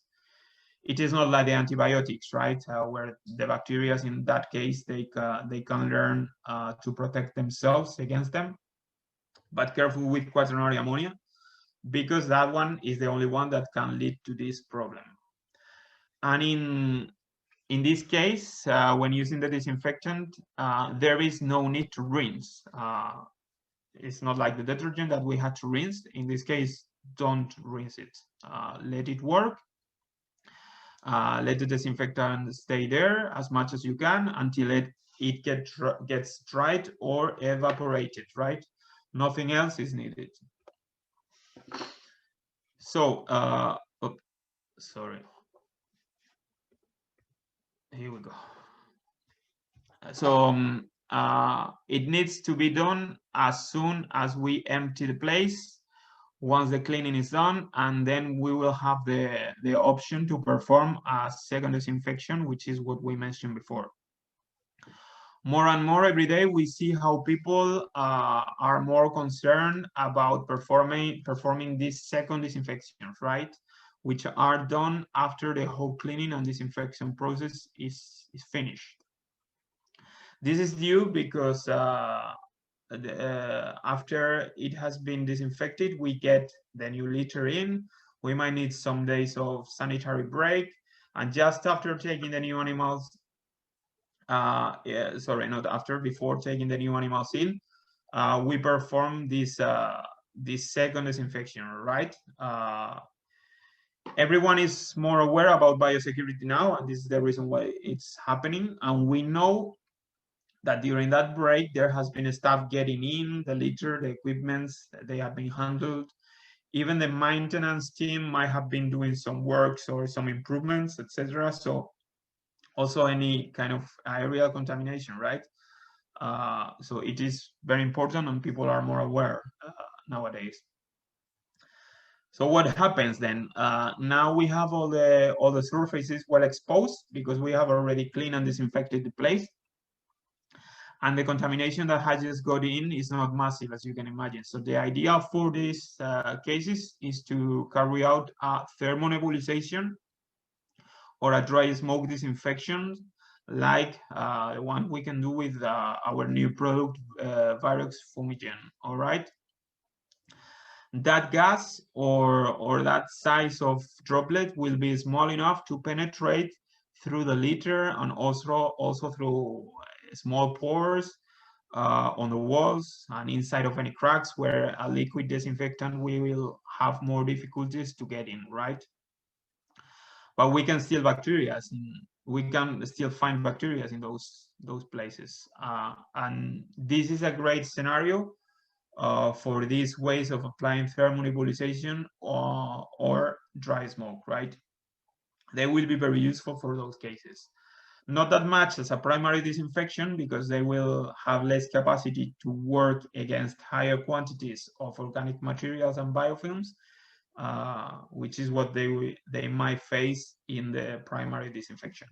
It is not like the antibiotics, right? Where the bacteria, in that case, they can learn to protect themselves against them. But careful with quaternary ammonia, because that one is the only one that can lead to this problem. And in this case, when using the disinfectant, there is no need to rinse. It's not like the detergent that we had to rinse. In this case, don't rinse it. Let it work. Let the disinfectant stay there as much as you can until it gets dried or evaporated, right? Nothing else is needed. So, sorry. Here we go. So it needs to be done as soon as we empty the place, once the cleaning is done, and then we will have the option to perform a second disinfection, which is what we mentioned before. More and more every day, we see how people are more concerned about performing these second disinfections, right? Which are done after the whole cleaning and disinfection process is finished. This is due because after it has been disinfected, we get the new litter in. We might need some days of sanitary break, and just after taking the new animals, sorry, not after, before taking the new animals in, we perform this second disinfection, right? Everyone is more aware about biosecurity now, and this is the reason why it's happening. And we know that during that break, there has been staff getting in the litter, the equipments, they have been handled. Even the maintenance team might have been doing some works or some improvements, etc. So also any kind of aerial contamination, right? So it is very important, and people are more aware nowadays. So what happens then? Now we have all the surfaces well exposed because we have already cleaned and disinfected the place. And the contamination that has just got in is not massive, as you can imagine. So the idea for these cases is to carry out a thermonebulization or a dry smoke disinfection, like the one we can do with our new product, BBZIX Fumigen, all right? That gas or that size of droplet will be small enough to penetrate through the litter and also through small pores on the walls and inside of any cracks where a liquid disinfectant will have more difficulties to get in, right? But we can still find bacteria in those places, and this is a great scenario for these ways of applying thermonebulization or dry smoke, right? They will be very useful for those cases. Not that much as a primary disinfection because they will have less capacity to work against higher quantities of organic materials and biofilms, which is what they might face in the primary disinfection.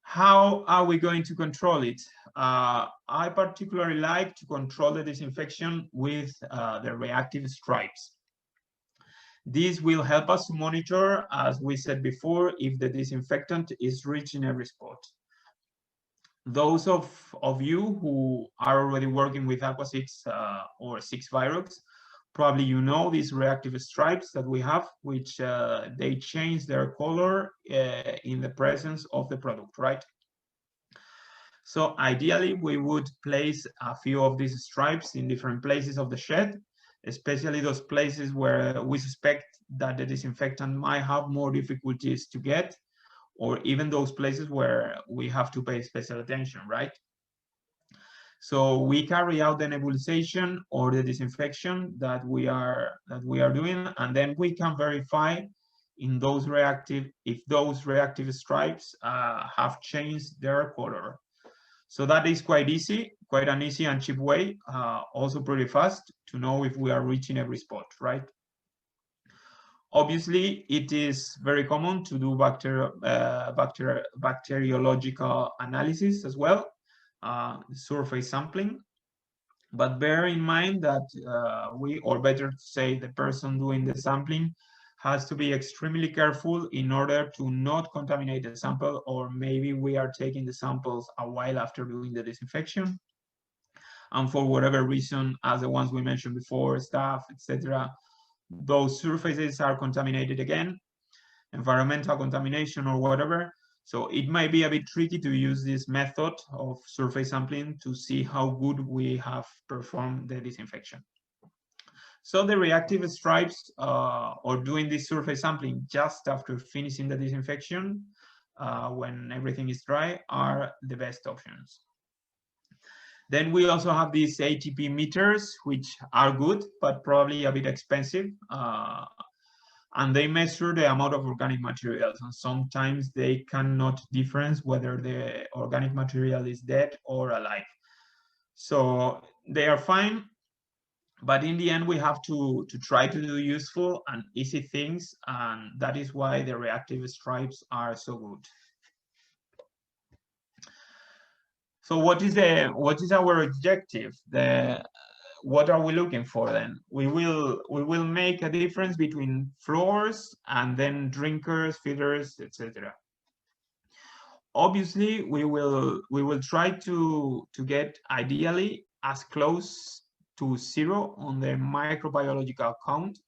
How are we going to control it? I particularly like to control the disinfection with the reactive stripes. This will help us to monitor, as we said before, if the disinfectant is reaching every spot. Those of you who are already working with BBZIX or 6-Virox, probably you know these reactive stripes that we have, which they change their color in the presence of the product, right? So ideally, we would place a few of these stripes in different places of the shed, especially those places where we suspect that the disinfectant might have more difficulties to get, or even those places where we have to pay special attention, right? So we carry out the nebulization or the disinfection that we are doing, and then we can verify in those if those reactive stripes have changed their color. So that is quite an easy and cheap way, also pretty fast to know if we are reaching every spot, right? Obviously, it is very common to do bacteriological analysis as well, surface sampling. But bear in mind that or better to say, the person doing the sampling has to be extremely careful in order to not contaminate the sample, or maybe we are taking the samples a while after doing the disinfection. And for whatever reason, as the ones we mentioned before, staph, etc., those surfaces are contaminated again, environmental contamination or whatever. So it might be a bit tricky to use this method of surface sampling to see how good we have performed the disinfection. So the reactive stripes or doing this surface sampling just after finishing the disinfection when everything is dry are the best options. Then we also have these ATP meters, which are good, but probably a bit expensive. And they measure the amount of organic materials. And sometimes they cannot difference whether the organic material is dead or alive. So they are fine, but in the end, we have to try to do useful and easy things. And that is why the reactive stripes are so good. So what is our objective? What are we looking for then? We will make a difference between floors and then drinkers, feeders, etc. Obviously, we will try to get ideally as close to 0 on the microbiological count,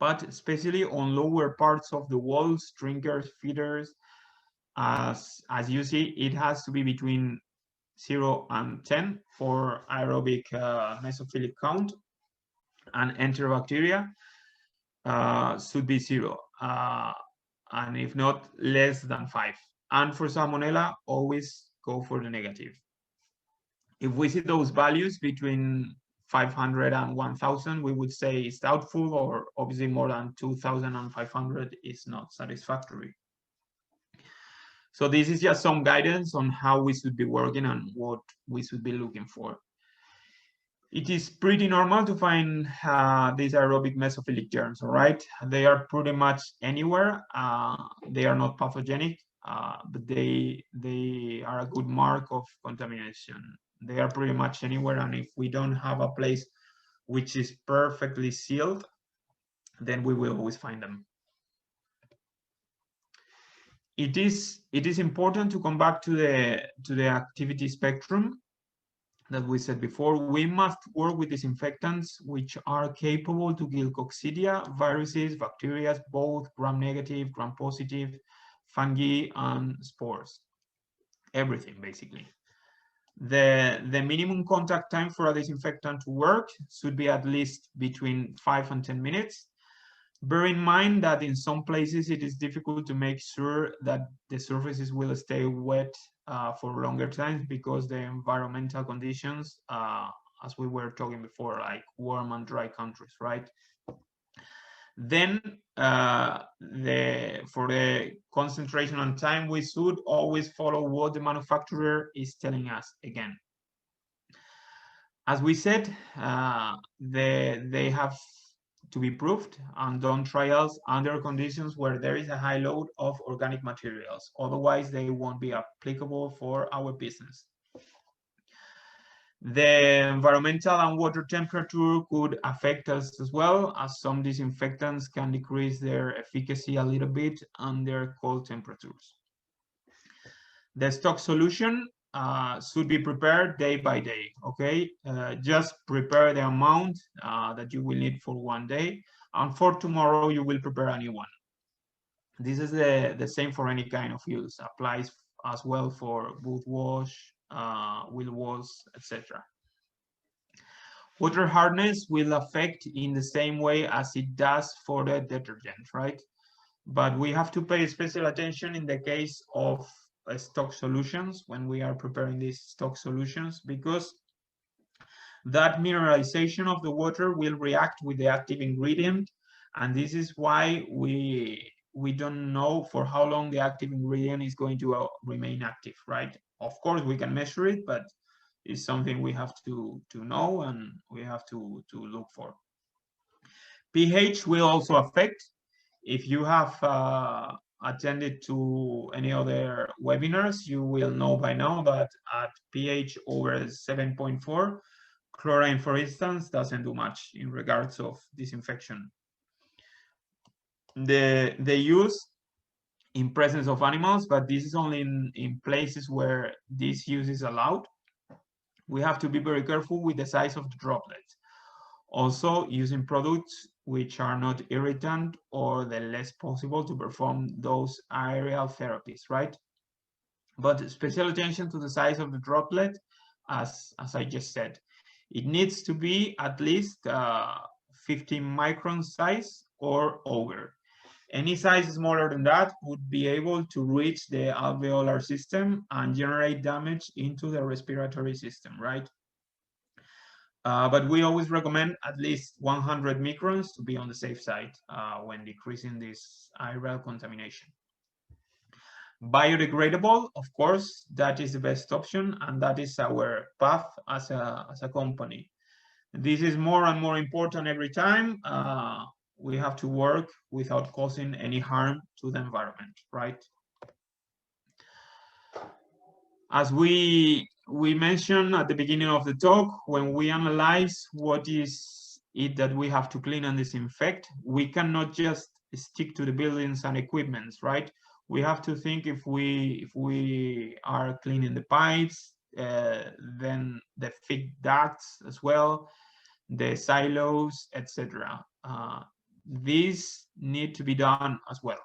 but especially on lower parts of the walls, drinkers, feeders, as you see, it has to be between 0 and 10 for aerobic mesophilic count, and enterobacteria should be 0, and if not, less than 5. And for salmonella, always go for the negative. If we see those values between 500 and 1000, we would say it's doubtful, or obviously more than 2500 is not satisfactory. So this is just some guidance on how we should be working and what we should be looking for. It is pretty normal to find these aerobic mesophilic germs, all right? They are pretty much anywhere. They are not pathogenic, but they are a good mark of contamination. They are pretty much anywhere, and if we don't have a place which is perfectly sealed, then we will always find them. It is important to come back to the activity spectrum that we said before. We must work with disinfectants which are capable to kill coccidia, viruses, bacteria, both gram-negative, gram-positive, fungi, and spores. Everything, basically. The minimum contact time for a disinfectant to work should be at least between 5 and 10 minutes. Bear in mind that in some places it is difficult to make sure that the surfaces will stay wet for longer times because the environmental conditions, as we were talking before, like warm and dry countries, right? Then for the concentration and time, we should always follow what the manufacturer is telling us again. As we said, they have to be proved and done trials under conditions where there is a high load of organic materials. Otherwise, they won't be applicable for our business. The environmental and water temperature could affect us as well, as some disinfectants can decrease their efficacy a little bit under cold temperatures. The stock solution should be prepared day by day, okay? Just prepare the amount that you will need for one day, and for tomorrow you will prepare a new one. This is the same for any kind of use, applies as well for boot wash, wheel wash, etc. Water hardness will affect in the same way as it does for the detergent, right? But we have to pay special attention in the case of stock solutions when we are preparing these stock solutions, because that mineralization of the water will react with the active ingredient, and this is why we don't know for how long the active ingredient is going to remain active, right? Of course we can measure it, but it's something we have to know and we have to look for. pH will also affect. If you have attended to any other webinars, you will know by now that at pH over 7.4, chlorine, for instance, doesn't do much in regards of disinfection. The use in presence of animals, but this is only in places where this use is allowed. We have to be very careful with the size of the droplets. Also, using products which are not irritant or the less possible to perform those aerial therapies, right? But special attention to the size of the droplet, as I just said. It needs to be at least 15 micron size or over. Any size smaller than that would be able to reach the alveolar system and generate damage into the respiratory system, right? But we always recommend at least 100 microns to be on the safe side when decreasing this aerial contamination. Biodegradable, of course, that is the best option, and that is our path as a company. This is more and more important every time. We have to work without causing any harm to the environment, right? As we mentioned at the beginning of the talk, when we analyze what is it that we have to clean and disinfect, we cannot just stick to the buildings and equipments, right? We have to think if we are cleaning the pipes, then the feed ducts as well, the silos, etc. These need to be done as well.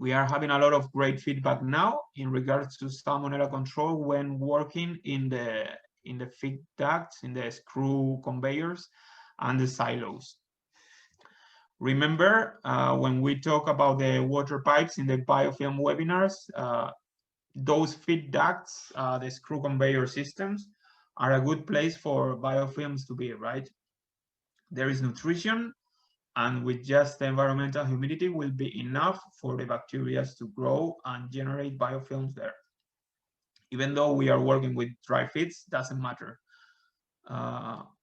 We are having a lot of great feedback now in regards to salmonella control when working in the feed ducts, in the screw conveyors, and the silos. Remember, when we talk about the water pipes in the biofilm webinars, those feed ducts, the screw conveyor systems, are a good place for biofilms to be, right? There is nutrition, and with just the environmental humidity will be enough for the bacteria to grow and generate biofilms there. Even though we are working with dry feeds, doesn't matter.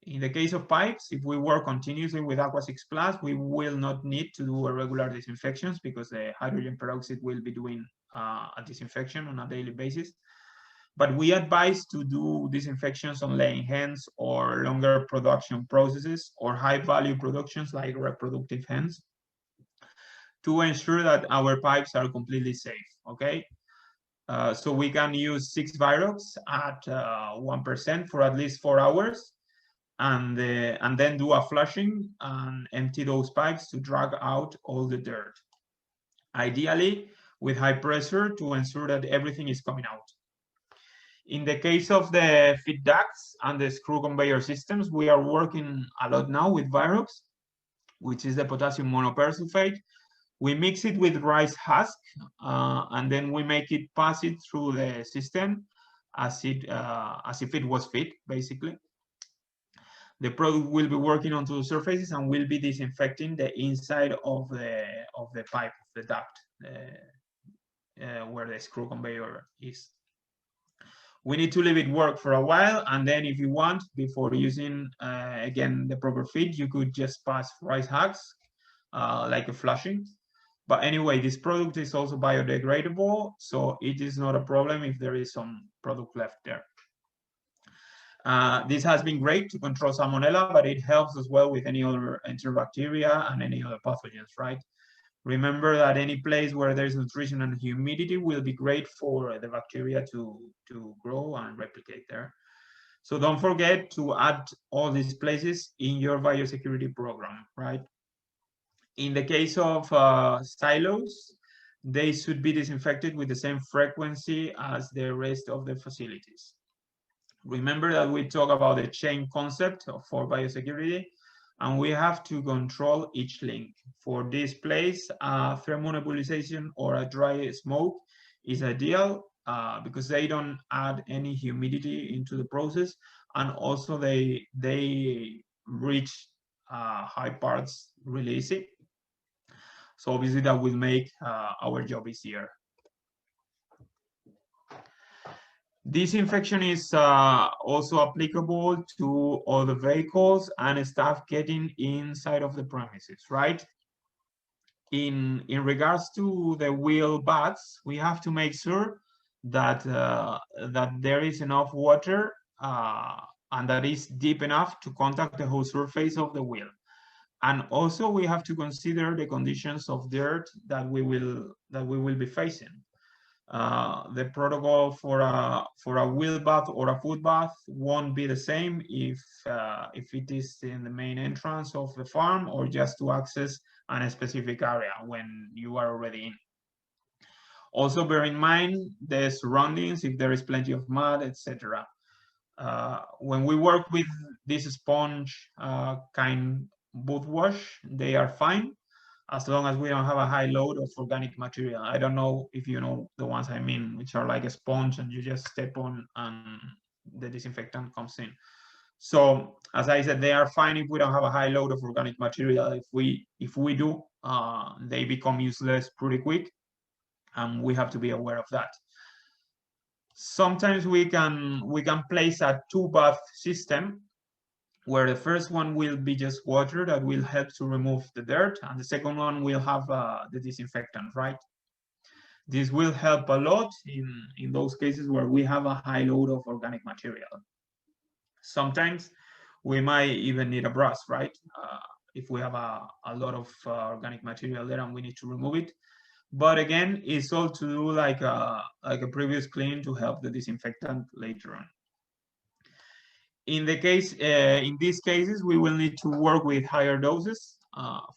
In the case of pipes, if we work continuously with Aqua 6 Plus, we will not need to do a regular disinfections because the hydrogen peroxide will be doing a disinfection on a daily basis. But we advise to do disinfections on laying hens or longer production processes or high value productions like reproductive hens to ensure that our pipes are completely safe, okay? So we can use 6 Virox at 1% for at least 4 hours and then do a flushing and empty those pipes to drag out all the dirt. Ideally, with high pressure to ensure that everything is coming out. In the case of the feed ducts and the screw conveyor systems, we are working a lot now with Virox, which is the potassium monopersulfate. We mix it with rice husk, and then we make it pass it through the system as if it was feed, basically. the product will be working onto the surfaces and will be disinfecting the inside of the pipe, of the duct, where the screw conveyor is. We need to leave it work for a while, and then if you want, before using again the proper feed, you could just pass rice hugs like a flushing. But anyway, this product is also biodegradable, so it is not a problem if there is some product left there. This has been great to control Salmonella, but it helps as well with any other enterobacteria and any other pathogens, right? Remember that any place where there's nutrition and humidity will be great for the bacteria to grow and replicate there. So don't forget to add all these places in your biosecurity program, right? In the case of silos, they should be disinfected with the same frequency as the rest of the facilities. Remember that we talk about the chain concept for biosecurity, and we have to control each link. For this place, thermonebulization or a dry smoke is ideal because they don't add any humidity into the process, and also they reach high parts really easy. So obviously that will make our job easier. Disinfection is also applicable to all the vehicles and staff getting inside of the premises, right? In regards to the wheel baths, we have to make sure that that there is enough water and that is deep enough to contact the whole surface of the wheel. And also we have to consider the conditions of dirt that we will be facing. The protocol for a wheel bath or a foot bath won't be the same if it is in the main entrance of the farm or just to access a specific area when you are already in. Also bear in mind the surroundings, if there is plenty of mud, etc. When we work with this sponge kind boot wash, they are fine, as long as we don't have a high load of organic material. I don't know if you know the ones I mean, which are like a sponge and you just step on and the disinfectant comes in. So as I said, they are fine if we don't have a high load of organic material. If we do, they become useless pretty quick, and we have to be aware of that. Sometimes we can place a two-bath system where the first one will be just water that will help to remove the dirt, and the second one will have the disinfectant, right? This will help a lot in those cases where we have a high load of organic material. Sometimes we might even need a brush, right? If we have a lot of organic material there and we need to remove it. But again, it's all to do like a previous clean to help the disinfectant later on. In these cases, we will need to work with higher doses.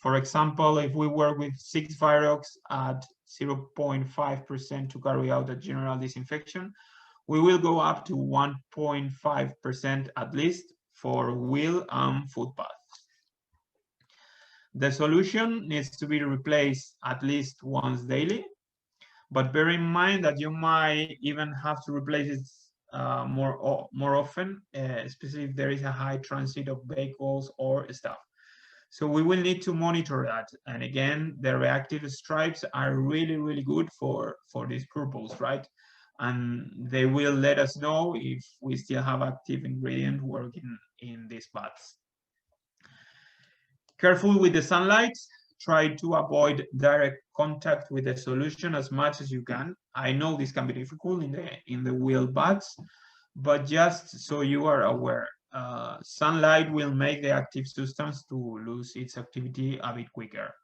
For example, if we work with 6 Virox at 0.5% to carry out a general disinfection, we will go up to 1.5% at least for wheel and foot baths. The solution needs to be replaced at least once daily, but bear in mind that you might even have to replace it more often, especially if there is a high transit of vehicles or stuff. So we will need to monitor that. And again, the reactive stripes are really, really good for this purpose, right? And they will let us know if we still have active ingredient working in these baths. Careful with the sunlight. Try to avoid direct contact with the solution as much as you can. I know this can be difficult in the wheel baths, but just so you are aware, sunlight will make the active substance to lose its activity a bit quicker.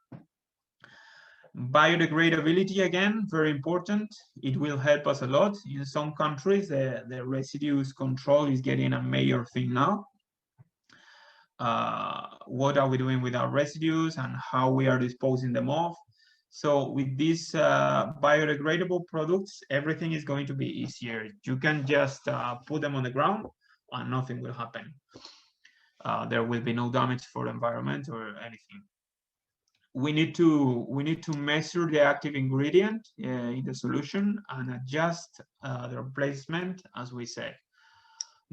Biodegradability, again, very important. It will help us a lot. In some countries, the residues control is getting a major thing now. What are we doing with our residues and how we are disposing them off? So with these biodegradable products, everything is going to be easier. You can just put them on the ground and nothing will happen. There will be no damage for the environment or anything. We need to measure the active ingredient in the solution and adjust the replacement, as we say.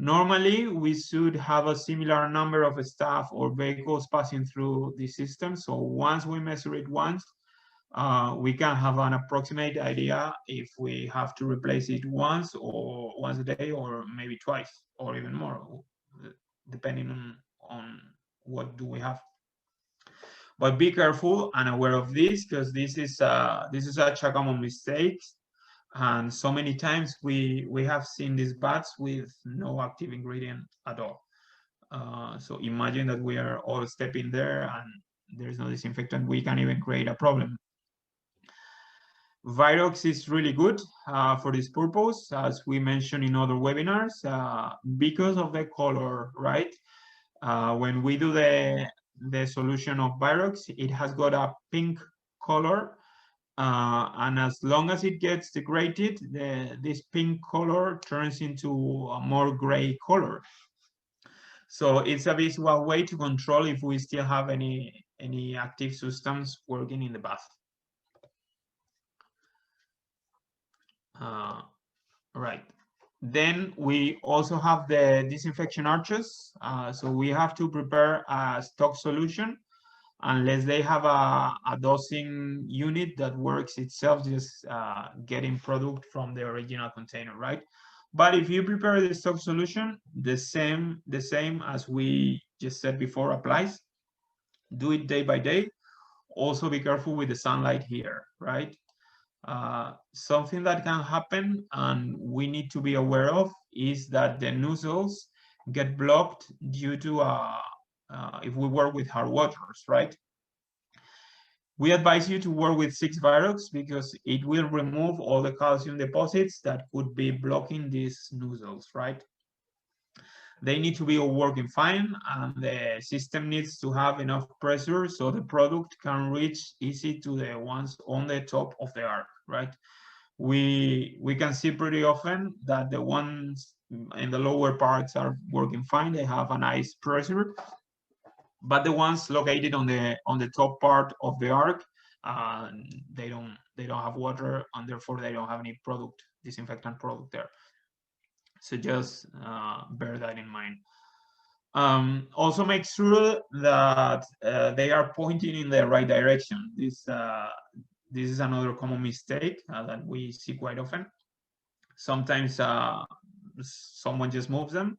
Normally, we should have a similar number of staff or vehicles passing through the system. So once we measure it once, we can have an approximate idea if we have to replace it once a day, or maybe twice, or even more, depending on what do we have. But be careful and aware of this, because this is such a common mistake, and so many times we have seen these baths with no active ingredient at all. So imagine that we are all stepping there and there's no disinfectant. We can even create a problem. Virox is really good for this purpose, as we mentioned in other webinars, because of the color, right? When we do the solution of Virox, it has got a pink color, and as long as it gets degraded, this pink color turns into a more gray color. So it's a visual way to control if we still have any active substance working in the bath. Right. Then we also have the disinfection arches. So we have to prepare a stock solution unless they have a dosing unit that works itself, just getting product from the original container, right? But if you prepare the stock solution, the same as we just said before applies. Do it day by day. Also be careful with the sunlight here, right? Something that can happen and we need to be aware of is that the nozzles get blocked due to if we work with hard waters, right? We advise you to work with 6 Virox because it will remove all the calcium deposits that could be blocking these nozzles, right? They need to be all working fine, and the system needs to have enough pressure so the product can reach easy to the ones on the top of the arc, right? We can see pretty often that the ones in the lower parts are working fine, they have a nice pressure, but the ones located on the top part of the arc, they don't have water, and therefore they don't have any product, disinfectant product there. So just bear that in mind. Also make sure that they are pointing in the right direction. This is another common mistake that we see quite often. Sometimes someone just moves them,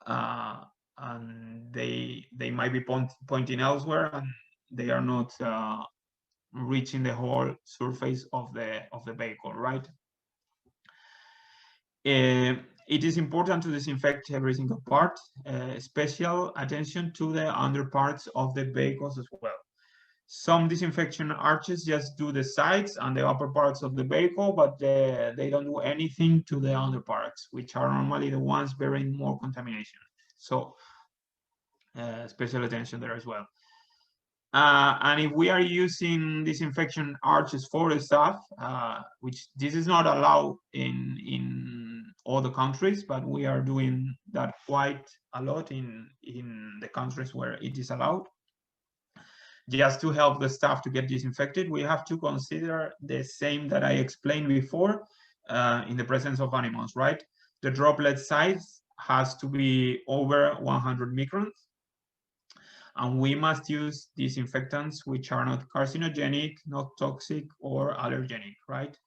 and they might be pointing elsewhere, and they are not reaching the whole surface of the vehicle, right? It is important to disinfect every single part. Special attention to the underparts of the vehicles as well. Some disinfection arches just do the sides and the upper parts of the vehicle, but they don't do anything to the underparts, which are normally the ones bearing more contamination. So special attention there as well. And if we are using disinfection arches for the staff, which this is not allowed in all the countries, but we are doing that quite a lot in the countries where it is allowed, just to help the staff to get disinfected, we have to consider the same that I explained before in the presence of animals, right? The droplet size has to be over 100 microns. And we must use disinfectants which are not carcinogenic, not toxic, or allergenic, right?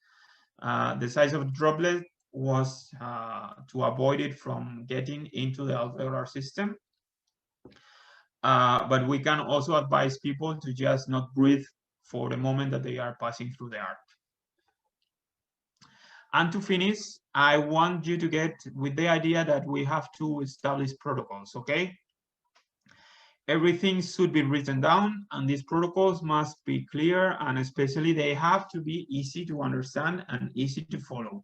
The size of the droplet was to avoid it from getting into the alveolar system. But we can also advise people to just not breathe for the moment that they are passing through the arc. And to finish, I want you to get with the idea that we have to establish protocols, okay? Everything should be written down, and these protocols must be clear, and especially they have to be easy to understand and easy to follow.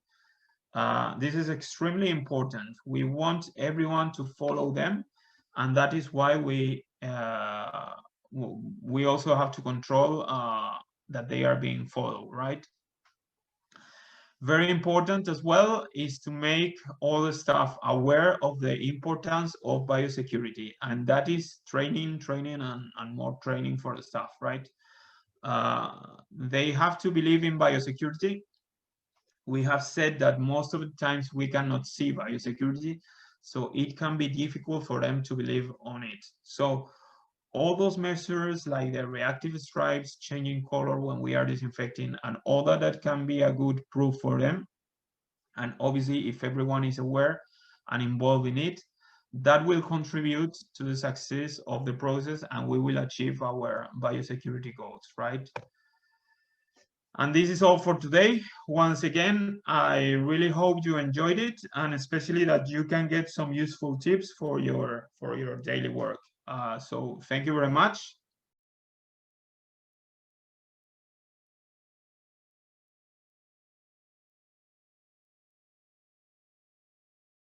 This is extremely important. We want everyone to follow them, and that is why we also have to control that they are being followed, right? Very important as well is to make all the staff aware of the importance of biosecurity, and that is training, and more training for the staff, right? They have to believe in biosecurity. We have said that most of the times we cannot see biosecurity, So it can be difficult for them to believe on it. So all those measures like the reactive stripes, changing color when we are disinfecting, and all that can be a good proof for them. And obviously, if everyone is aware and involved in it, that will contribute to the success of the process, and we will achieve our biosecurity goals, right? And this is all for today. Once again, I really hope you enjoyed it, and especially that you can get some useful tips for your daily work. So thank you very much.